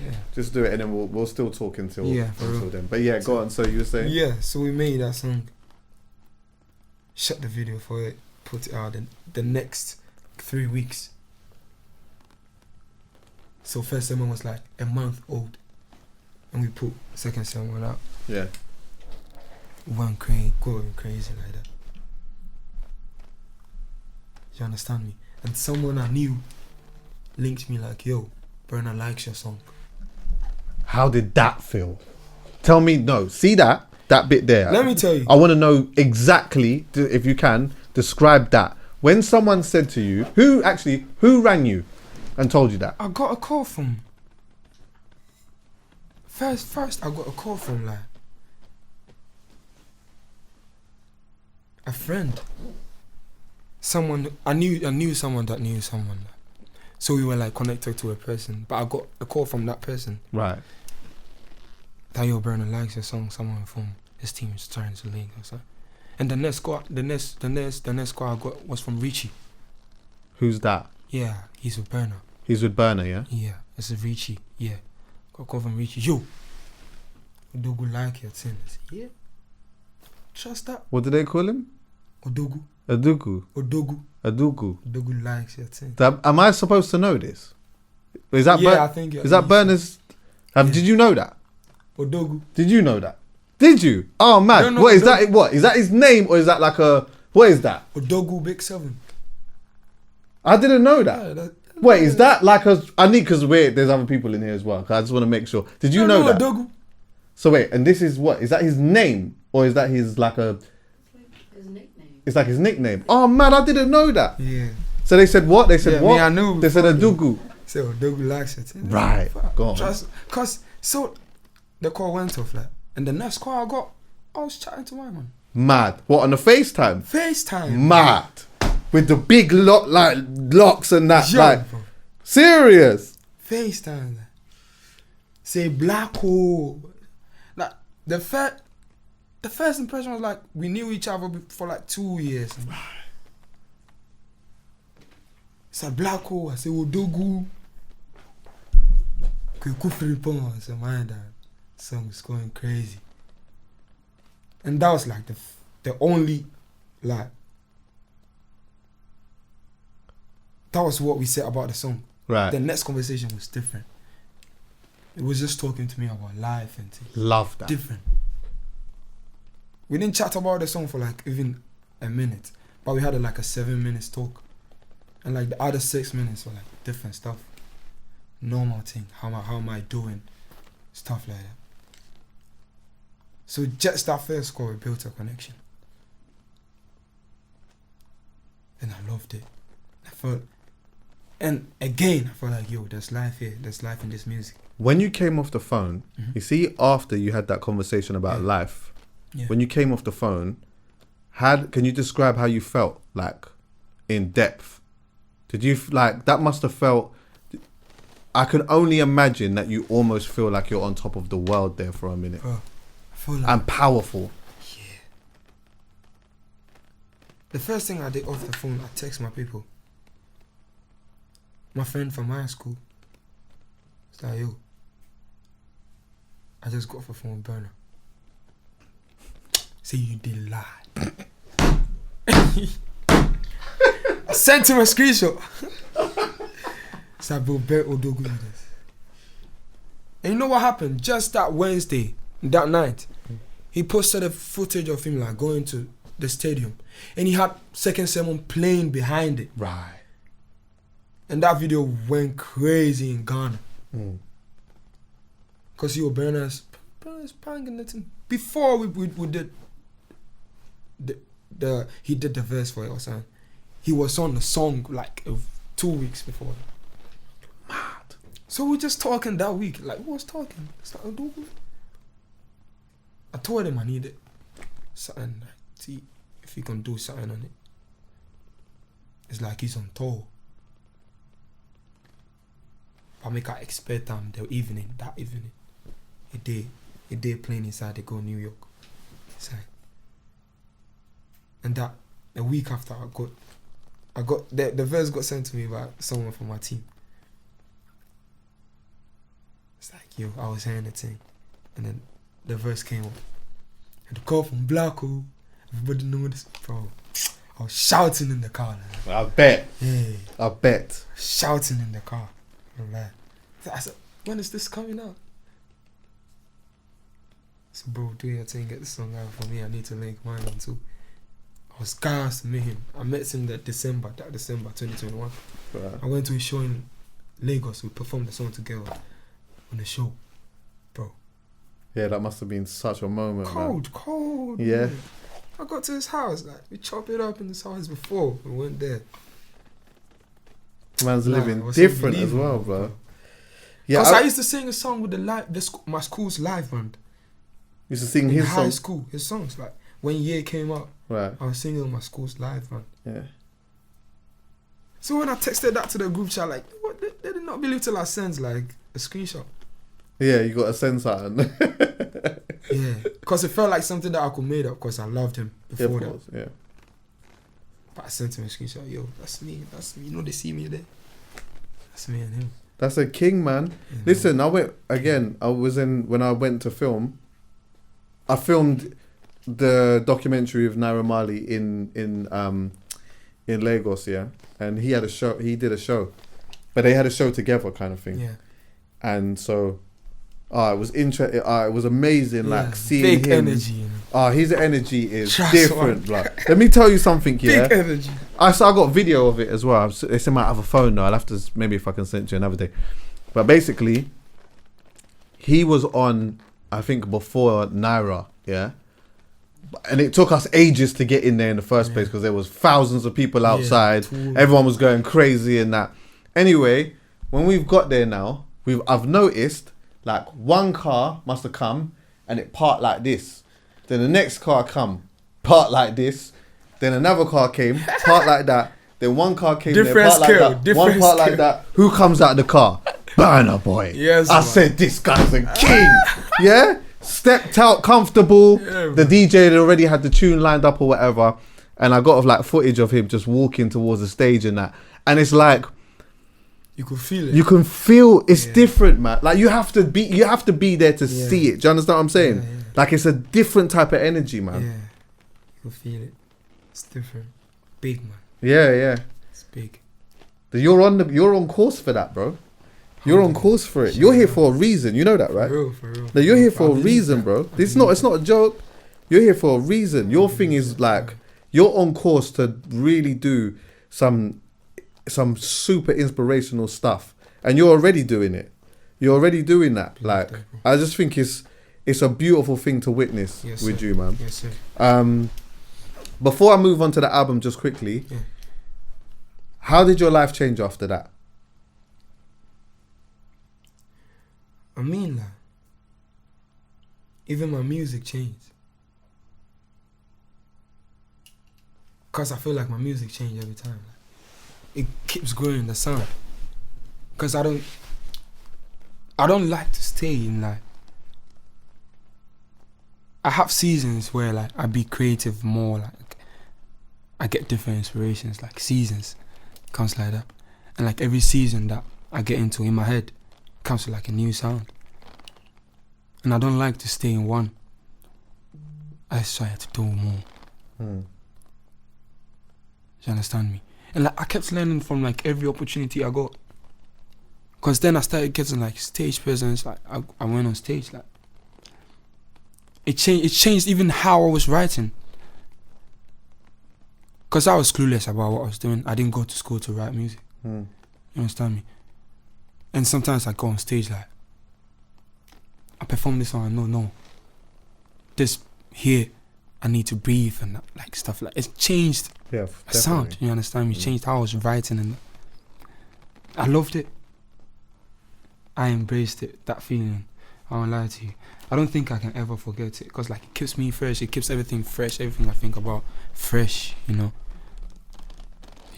Yeah. Just do it, and then we'll still talk until real. then. But yeah, go on. So you were saying? Yeah. So we made that song. Shot the video for it. Put it out in the next 3 weeks. So first sermon was like a month old, and we put second sermon out. Yeah. Going crazy like that. You understand me? And someone I knew linked me like, yo, Burna likes your song. How did that feel? Tell me. No, see that bit there. Let me tell you. I want to know exactly, if you can, describe that. When someone said to you, who rang you and told you that? I got a call from. First, I got a call from like a friend. Someone I knew someone that knew someone. So we were like connected to a person, but I got a call from that person. Right. That yo, Burna likes your song. Someone from his team is trying to link us. And the next squad I got was from Richie. Who's that? Yeah, he's with Burna. He's with Burna, yeah? Yeah, it's a Richie. Yeah, got a call from Richie. Yo, Odogu like your thing. I said, yeah, trust that. What do they call him? Odogu. Odogu likes your thing. Am I supposed to know this? Is that I think is that Burna's? Did you know that? Odogu. Did you know that? Did you? Oh man, what is that? What is that? His name, or is that like a? What is that? Odogu Big 7. I didn't know that. Yeah, Wait, is that like a? I need, because there's other people in here as well. 'Cause I just want to make sure. Did you know that? Odogu. So wait, and this is what? Is that his name, or is that his like a? His nickname. It's like his nickname. Oh man, I didn't know that. Yeah. So they said what? They said what? Me, I knew. They said Odogu. So Odogu likes it. Right. Go on. Cause so the call went off like, and the next call I got, I was chatting to my man. Mad. What, on the FaceTime? FaceTime. Mad. With the big locks and that. Yo, like, bro. serious. FaceTime. Say black hole. Like the first impression was like we knew each other for like 2 years. It's a black hole. I say Odogu. I said, man, that song is going crazy. And that was like the only, like, that was what we said about the song. Right. The next conversation was different. It was just talking to me about life and things. Love that. Different. We didn't chat about the song for like even a minute, but we had like a 7 minutes talk, and like the other 6 minutes were like different stuff, normal thing. How am I doing? Stuff like that. So just that first call, we built a connection, and I loved it. And again, I felt like, yo, there's life here. There's life in this music. When you came off the phone, you see, after you had that conversation about life, when you came off the phone, can you describe how you felt, like, in depth? Did you like that? Must have felt. I can only imagine that you almost feel like you're on top of the world there for a minute. Bro, I feel like, and powerful. yeah. The first thing I did off the phone, I text my people. My friend from high school. It's like, yo, I just got off the phone with Burna. Say you did lie. I sent him a screenshot. It's like, bro, Bet will do this. And you know what happened? Just that Wednesday, that night, he posted a footage of him like going to the stadium, and he had Second Sermon playing behind it. Right. And that video went crazy in Ghana. Cause you were Burna's banging the thing before we did the he did the verse for it or something. He was on the song like 2 weeks before. Mad. So we just talking that week. Like, who was talking? It's like, I told him I needed something. Like, see if he can do something on it. It's like he's on tour. I make I expect him that evening. He did playing inside to go New York. It's like, and that a week after I got the verse got sent to me by someone from my team. It's like, yo, I was hearing the thing, and then the verse came up, and the call from Blacko, everybody know this, bro. I was shouting in the car. Like, I bet. yeah, I bet. shouting in the car. I'm like, I said, when is this coming out? So, bro, do your thing, get the song out for me. I need to link mine on too. I was gassed to meet him. I met him that December 2021. Right. I went to a show in Lagos. We performed the song together on the show, bro. Yeah, that must have been such a moment. Cold. Yeah. Man. I got to his house. Like, we chopped it up in his house before we went there. Man's Nah, living it was different as unbelievable, well, bro. bro. Yeah, Because I used to sing a song with my school's live band. used to sing In his high song. school, his songs. Like, when Year came out, Right. I was singing on my school's live band. Yeah. So when I texted that to the group chat, like, what? They did not believe till I sent like a screenshot. Yeah, you got to send something. Yeah, because it felt like something that I could make up because I loved him Yeah, before of that. course, yeah. But I sent him a screenshot. Yo, that's me. You know, they see me there. That's me and him. That's a king, man. You know? Listen, I when I went to film, I filmed the documentary of Naira Marley in Lagos, yeah. And he did a show. But they had a show together kind of thing. Yeah. And so it was interesting. It was amazing, Yeah, like seeing big him. energy. You know? His energy is Trust different, one. like. Let me tell you something, yeah. Big energy. I got video of it as well. It's in my other phone now. I'll have to, maybe if I can send it to you another day. But basically, he was on, I think, before Naira, yeah? And it took us ages to get in there in the first place because there was thousands of people outside. Yeah, Everyone was going crazy and that. Anyway, when we've got there now, I've noticed, like, one car must have come and it parked like this. Then the next car come, parked like this. Then another car came, parked like that. Then one car came there, Different parked skill, like that. One part like that. Who comes out of the car? Burna Boy. Yes, I man. said, this guy's a king. Yeah? Stepped out comfortable. Yeah, The DJ had already had the tune lined up or whatever. And I got like footage of him just walking towards the stage and that. And it's like, You could feel it. you can feel it's different, man. Like you have to be there to Yeah. see it. Do you understand what I'm saying? Yeah, yeah. Like it's a different type of energy, man. Yeah. You could feel it. It's different. Big, man. Yeah. It's big. You're on course for that, bro. You're on course for it. You're here for a reason. You know that, right? For real. No, you're here for I a believe reason, that. bro. I It's believe not a joke. You're here for a reason. Your thing is like you're on course to really do some super inspirational stuff, and you're already doing it. You're already doing that. Like I just think it's a beautiful thing to witness Yes, with sir. you, man. Yes, sir. Before I move on to the album, just quickly, Yeah. how did your life change after that? I mean, like, even my music changed. Cause I feel like my music changed every time. it keeps growing the sound. Cause I don't like to stay in like. I have seasons where like I be creative more, like I get different inspirations, like seasons comes like that, and like every season that I get into in my head comes with like a new sound, and I don't like to stay in one. I just try to do more. Do you understand me? And like I kept learning from like every opportunity I got. Cause then I started getting like stage presence. Like I went on stage. Like it changed even how I was writing. Cause I was clueless about what I was doing. I didn't go to school to write music. You understand me? And sometimes I go on stage like I perform this song. No, this here I need to breathe and like stuff like it's changed. Yeah, the sound. You understand me? Changed how I was writing and I loved it. I embraced it, that feeling. I won't lie to you. I don't think I can ever forget it because like it keeps me fresh. It keeps everything fresh. Everything I think about fresh. You know.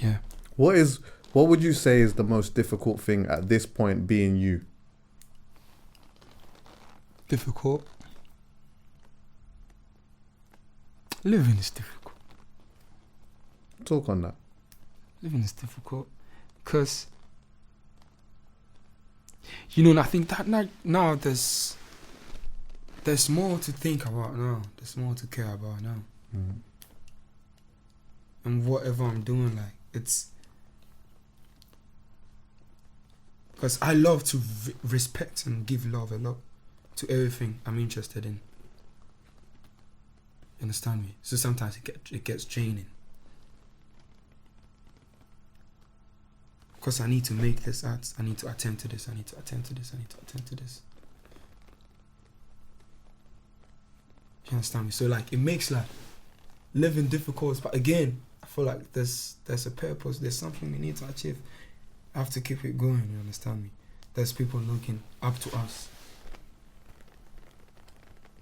Yeah. What would you say is the most difficult thing at this point being you? Difficult. Living is difficult. Talk on that. Living is difficult because you know, I think that now there's more to think about now. There's more to care about now. And whatever I'm doing, like it's because I love to respect and give love a lot to everything I'm interested in. You understand me? So sometimes it gets draining. Because I need to make this art. I need to attend to this. I need to attend to this. I need to attend to this. You understand me? So like it makes like living difficult. But again, I feel like there's a purpose. There's something we need to achieve. I have to keep it going. You understand me? There's people looking up to us.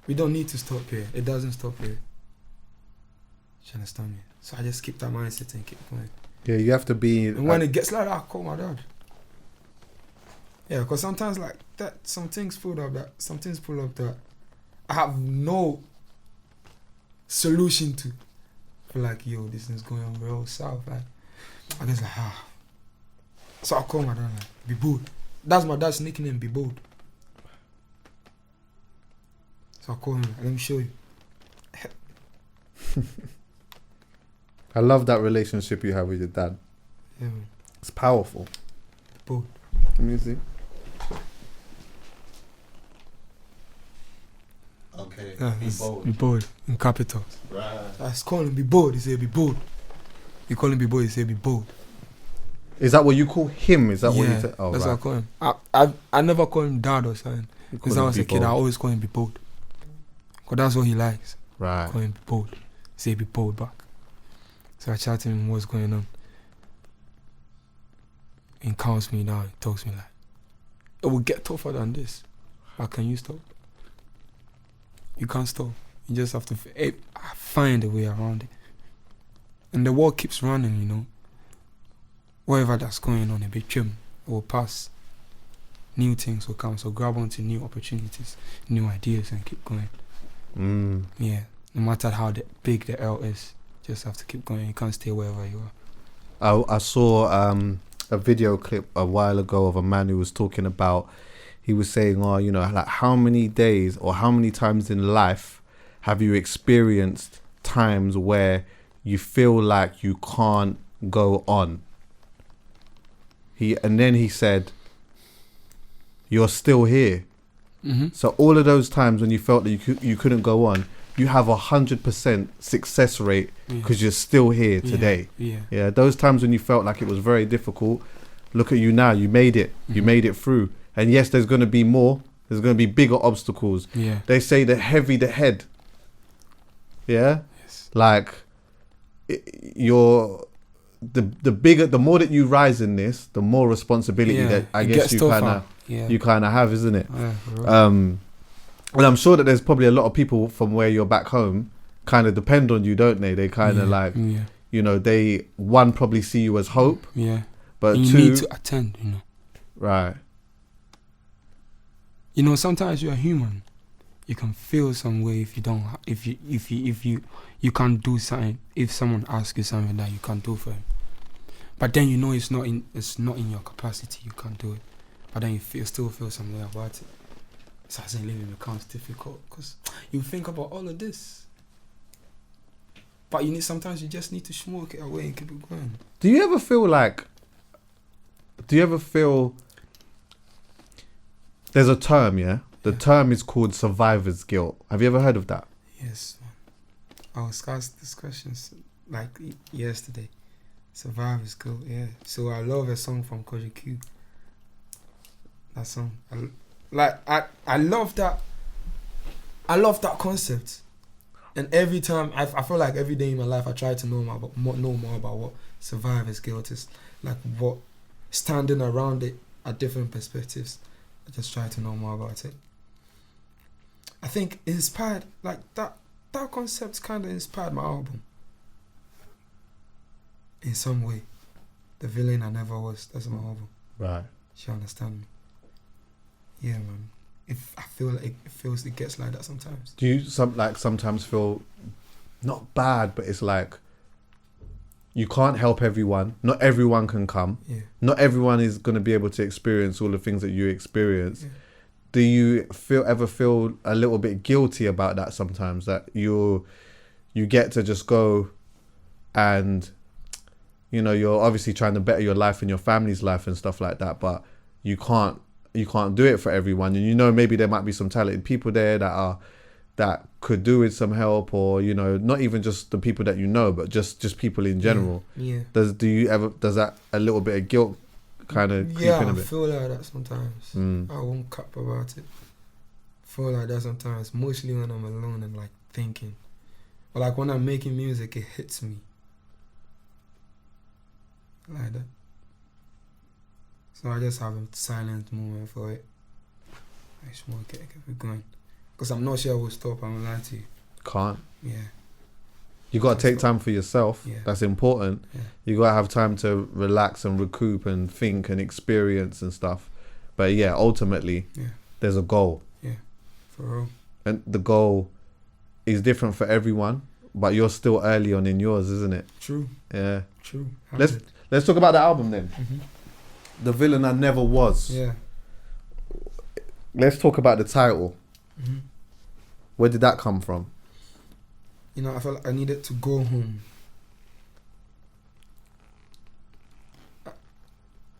We don't need to stop here. It doesn't stop here. You understand me? So I just keep that mindset and keep going. Yeah, you have to be. And when it gets like that, I call my dad. Yeah, because sometimes like that, some things pull up that I have no solution to. For like, yo, this is going on real south. Like, I guess like, So I call my dad like, be bold. That's my dad's nickname, be bold. So I call him like, let me show you. I love that relationship you have with your dad. Yeah, man. It's powerful. Bold. Let me see. Okay, Yeah, be bold. Be bold in capitals. Right. I was calling him be bold. He said be bold. You call him be bold. He said be bold. Is that what you call him? Is that what you say? Oh, that's right. what I call him. I never call him dad or something. Because I was a kid, I always call him be bold. Because that's what he likes. Right. Call him be bold. Say be bold back. So I chat to him what's going on. He calms me down. He talks to me like, it will get tougher than this. How can you stop? You can't stop. You just have to find a way around it. And the world keeps running, you know. Whatever that's going on, a bit trim, it will pass. New things will come. So grab onto new opportunities, new ideas, and keep going. Yeah. No matter how big the L is, just have to keep going. You can't stay wherever you are. I saw a video clip a while ago of a man who was talking about, he was saying, oh, you know, like how many days or how many times in life have you experienced times where you feel like you can't go on? And then he said, you're still here. Mm-hmm. So all of those times when you felt that you couldn't go on, you have 100% success rate because you're still here today. Yeah. Those times when you felt like it was very difficult, look at you now. You made it. Mm-hmm. You made it through. And yes, there's going to be more. There's going to be bigger obstacles. Yeah. They say the heavy the head. Yeah. Yes. Like you're the bigger, the more that you rise in this, the more responsibility that I guess you kind of have, isn't it? Yeah, right. And I'm sure that there's probably a lot of people from where you're back home kind of depend on you, don't they? They kind of you know, they one probably see you as hope, Yeah. but And you two, need to attend, you know. right? You know, sometimes you're human. You can feel some way if you don't, if you can't do something. If someone asks you something that you can't do for him, but then you know it's not in your capacity. You can't do it, but then you still feel some way about it. So as in living becomes difficult because you think about all of this, but sometimes you just need to smoke it away and keep it going. Do you ever feel there's a term, yeah? The term is called survivor's guilt. Have you ever heard of that? Yes, man. I was asked this question like yesterday. Survivor's guilt, yeah. So I love a song from Chuckie. That song. I love that. I love that concept. And every time, I feel like every day in my life I try to know more about what survivor's guilt is. Like what, standing around it at different perspectives. I just try to know more about it. I think inspired, like that concept kind of inspired my album. In some way. The Villain I Never Was, that's my album. Right. You understand me? Yeah, man. If I feel like it gets like that sometimes. Do you sometimes feel not bad, but it's like you can't help everyone. Not everyone can come. Yeah. Not everyone is going to be able to experience all the things that you experience. Yeah. Do you ever feel a little bit guilty about that sometimes? That you get to just go and, you know, you're obviously trying to better your life and your family's life and stuff like that, but you can't do it for everyone. And you know, maybe there might be some talented people there that could do with some help, or, you know, not even just the people that you know, but just people in general. Yeah. Does that a little bit of guilt kind of creep in a bit? I feel like that sometimes. I won't cap about it. I feel like that sometimes, mostly when I'm alone and like thinking. Or like when I'm making music, it hits me. Like that. So I just have a silent moment for it. I just want to keep it going. Because I'm not sure I will stop, I'm gonna lie to you. Can't. Yeah. You got to take time for yourself. Yeah. That's important. Yeah. You got to have time to relax and recoup and think and experience and stuff. But yeah, ultimately, there's a goal. Yeah, for real. And the goal is different for everyone, but you're still early on in yours, isn't it? True. Yeah. True. Let's talk about the album then. Mm-hmm. The Villain I Never Was. Yeah. Let's talk about the title. Mm-hmm. Where did that come from? You know, I felt like I needed to go home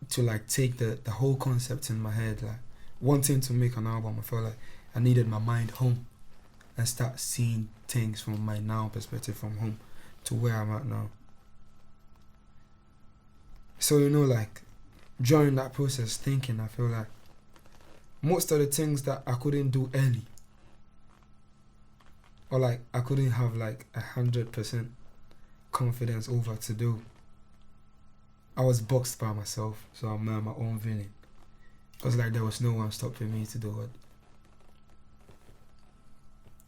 to like take the whole concept in my head, like wanting to make an album. I felt like I needed my mind home and start seeing things from my now perspective, from home to where I'm at now. So, you know, like during that process thinking, I feel like most of the things that I couldn't do early, or like I couldn't have like 100% confidence over to do, I was boxed by myself, so I'm my own villain. Because like there was no one stopping me to do it.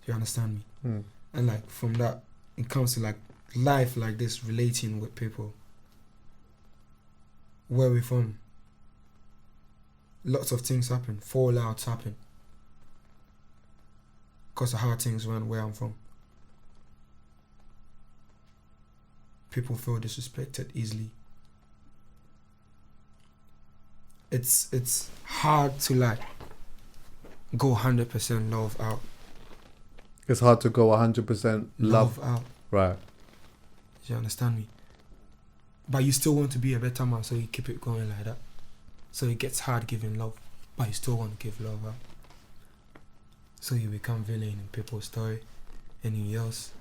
You understand me? And like from that, it comes to like life like this, relating with people. Where we from? Lots of things happen, fallouts happen. Because of how things went where I'm from. People feel disrespected easily. It's hard to like go 100% love out. It's hard to go 100% love out. Right. You understand me? But you still want to be a better man, so you keep it going like that. So it gets hard giving love, but you still want to give love out. So you become villain in people's story and in yours.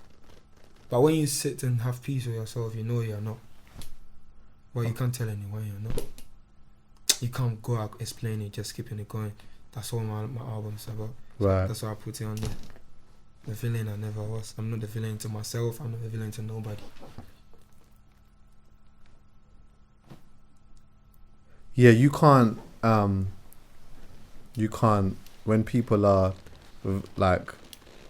But when you sit and have peace with yourself, you know you're not. But you can't tell anyone you're not. You can't go out explain it, just keeping it going. That's all my album's about. So right. That's why I put it on there. The villain I never was. I'm not the villain to myself. I'm not the villain to nobody. Yeah, you can't, when people are like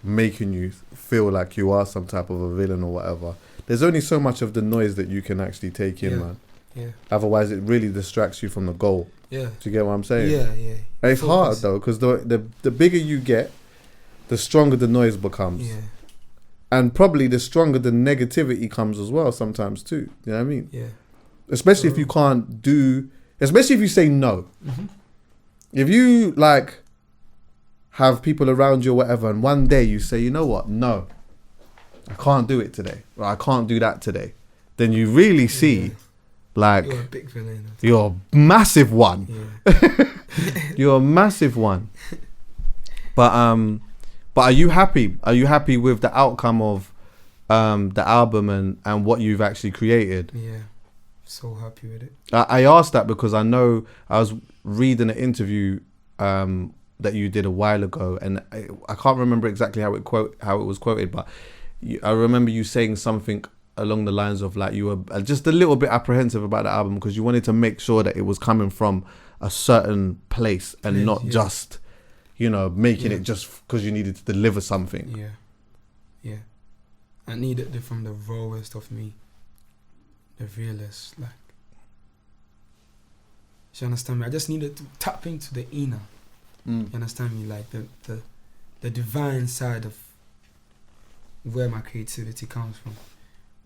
making you feel like you are some type of a villain or whatever, there's only so much of the noise that you can actually take in, man. Yeah. Otherwise, it really distracts you from the goal. Yeah. Do you get what I'm saying? Yeah, yeah. And it's hard though, because the bigger you get, the stronger the noise becomes. Yeah. And probably the stronger the negativity comes as well sometimes too. You know what I mean? Yeah. Especially if you can't do, especially if you say no. Mm-hmm. If you like have people around you or whatever, and one day you say, you know what, no, I can't do it today, or I can't do that today, then you really see like you're a big villain. you're a massive one. Yeah. You're a massive one. But are you happy? Are you happy with the outcome of the album and what you've actually created? Yeah. So happy with it. I asked that because I know I was reading an interview that you did a while ago, and I can't remember exactly how it was quoted, but I remember you saying something along the lines of like you were just a little bit apprehensive about the album because you wanted to make sure that it was coming from a certain place and not just, you know, making it just because you needed to deliver something. Yeah. Yeah. I needed it from the rawest of me. The realest, like. You understand me? I just needed to tap into the inner. You understand me? Like the divine side of where my creativity comes from.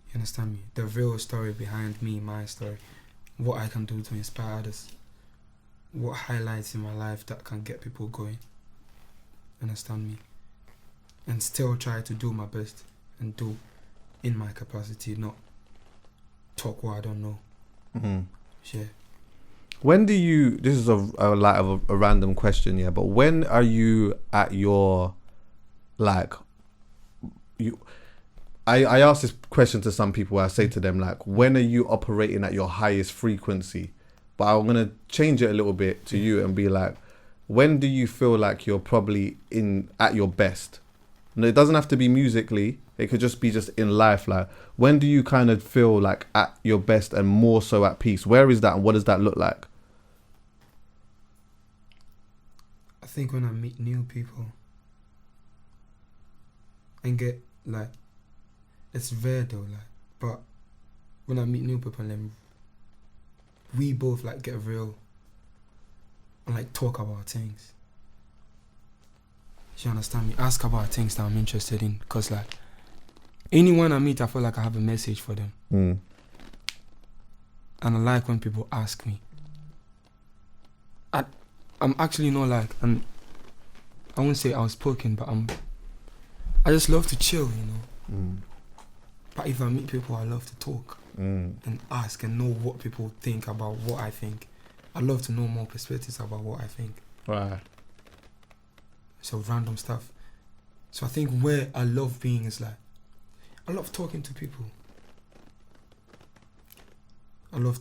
You understand me? The real story behind me, my story. What I can do to inspire others. What highlights in my life that can get people going. Understand me? And still try to do my best and do in my capacity, not talk what I don't know. Yeah. When do you, this is a random question, yeah, but when are you at your, like, I ask this question to some people where I say to them, like, when are you operating at your highest frequency? But I'm going to change it a little bit to you and be like, when do you feel like you're probably at your best? And it doesn't have to be musically. It could just be just in life. Like, when do you kind of feel like at your best and more so at peace? Where is that and what does that look like? I think when I meet new people and get like, it's rare though, like, but when I meet new people and then we both like get real and like talk about things. You understand me? Ask about things that I'm interested in, because like anyone I meet, I feel like I have a message for them. And I like when people ask me. I'm actually not like, I won't say outspoken, but I just love to chill, you know. But if I meet people, I love to talk and ask and know what people think about what I think. I love to know more perspectives about what I think. Right. So random stuff. So I think where I love being is like, I love talking to people. I love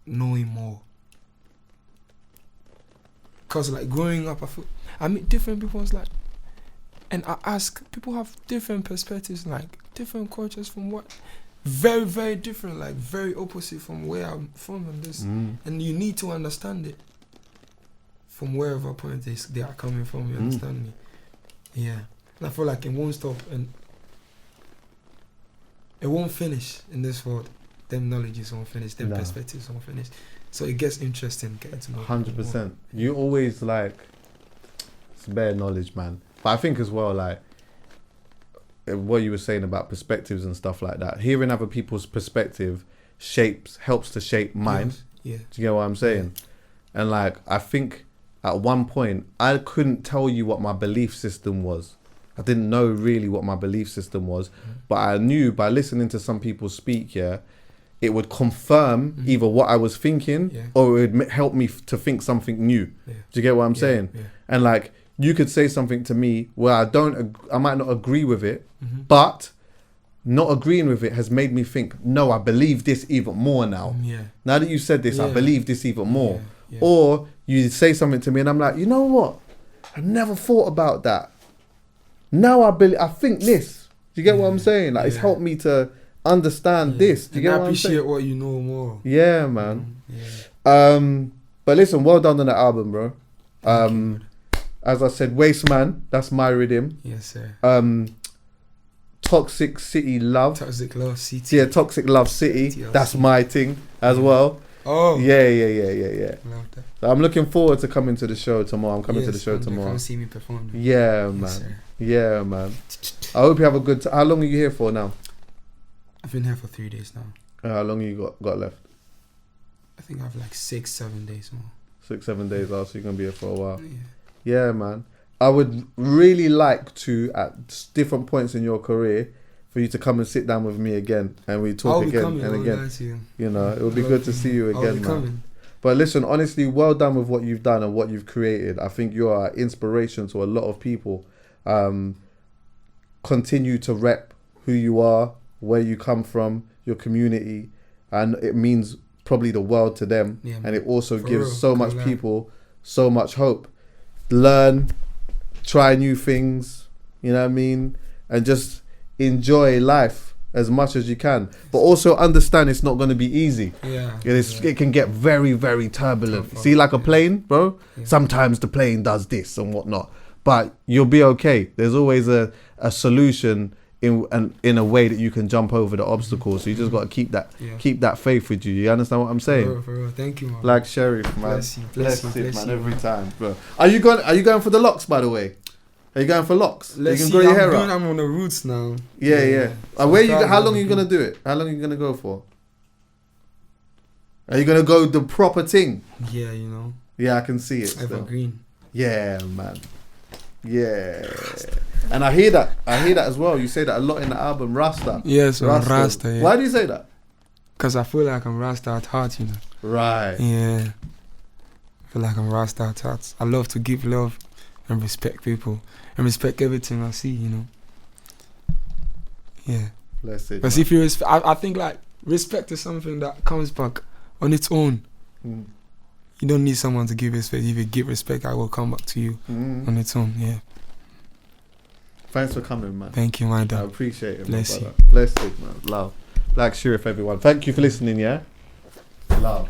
knowing more. Because like growing up, I meet different people, it's like, and I ask, people have different perspectives, like different cultures from what, very, very different, like very opposite from where I'm from and this. And you need to understand it from wherever point they are coming from, you understand me? Yeah. And I feel like it won't stop and it won't finish in this world. Them knowledges won't finish, them perspectives won't finish. So it gets interesting getting to know 100%. You always like, it's bare knowledge, man. But I think as well, like, what you were saying about perspectives and stuff like that, hearing other people's perspective helps to shape mine. Yeah. Do you get what I'm saying? Yeah. And like, I think at one point, I couldn't tell you what my belief system was. I didn't know really what my belief system was, but I knew by listening to some people speak, it would confirm either what I was thinking or it would help me to think something new. Do you get what I'm saying? Yeah. And like, you could say something to me where I might not agree with it, but not agreeing with it has made me think, no, I believe this even more now. Now that you said this, I believe this even more. Or you say something to me and I'm like, you know what? I never thought about that. Now I think this. Do you get what I'm saying? Like, it's helped me to understand this. Do you get what I'm saying? Appreciate what you know more. Yeah, man. But listen, well done on the album, bro. As I said, Waste Man, that's my rhythm. Yes, sir. Toxic City Love. Toxic Love City. Yeah, Toxic Love City. TLC. That's my thing as well. Oh. Yeah. Love that. So I'm looking forward to coming to the show tomorrow. I'm coming to the Yes, show and tomorrow. Come see me perform. Yeah, Yes, man. sir. Yeah, man. I hope you have a good time. How long are you here for now? I've been here for 3 days now. How long you got left? I think I have like 6-7 days more. 6-7 days. So you're gonna be here for a while. Yeah. Yeah, man. I would really like to, at different points in your career, for you to come and sit down with me again and we talk I'll be again coming, and I'll again. lie to you. You know, it would be I'll good to see you I'll again, be man. coming. But listen, honestly, well done with what you've done and what you've created. I think you are an inspiration to a lot of people. Continue to rep who you are, where you come from, your community, and it means probably the world to them. Yeah, and it also for gives real, so much can't lie. people so much hope. Learn, try new things, you know what I mean? And just enjoy life as much as you can. But also understand it's not going to be easy. Yeah. It can get very, very turbulent. Tough, See, like a yeah. plane, bro? Yeah. Sometimes the plane does this and whatnot. But you'll be okay. There's always a solution in a way that you can jump over the obstacles. So you just got to keep that faith with you. You understand what I'm saying? For real. Thank you, man. Like Sherif, man. Bless you, bless you, bless man, you, every man. time, bro. Are you going for the locks, by the way? Are you going for locks? Let's you see. can grow your hair up. I'm on the roots now. Yeah. So Where I'm you? proud How of long are you everything. gonna do it? How long are you gonna go for? Are you gonna go the proper thing? Yeah, you know. Yeah, I can see it. Still. Evergreen. Yeah, man. Yeah. And I hear that as well. You say that a lot in the album, Rasta. Yes, I'm Rasta. Yeah. Why do you say that? Because I feel like I'm Rasta at heart, you know. Right. Yeah. I feel like I'm Rasta at heart. I love to give love and respect people and respect everything I see, you know. Yeah. Bless it. Because if you I think like respect is something that comes back on its own. Mm. You don't need someone to give respect. If you give respect, I will come back to you on its own. Yeah. Thanks for coming, man. Thank you, my I dad. appreciate it, Bless my you. brother. Bless it, man. Love. Like Sherif, everyone. Thank you for listening, yeah? Love.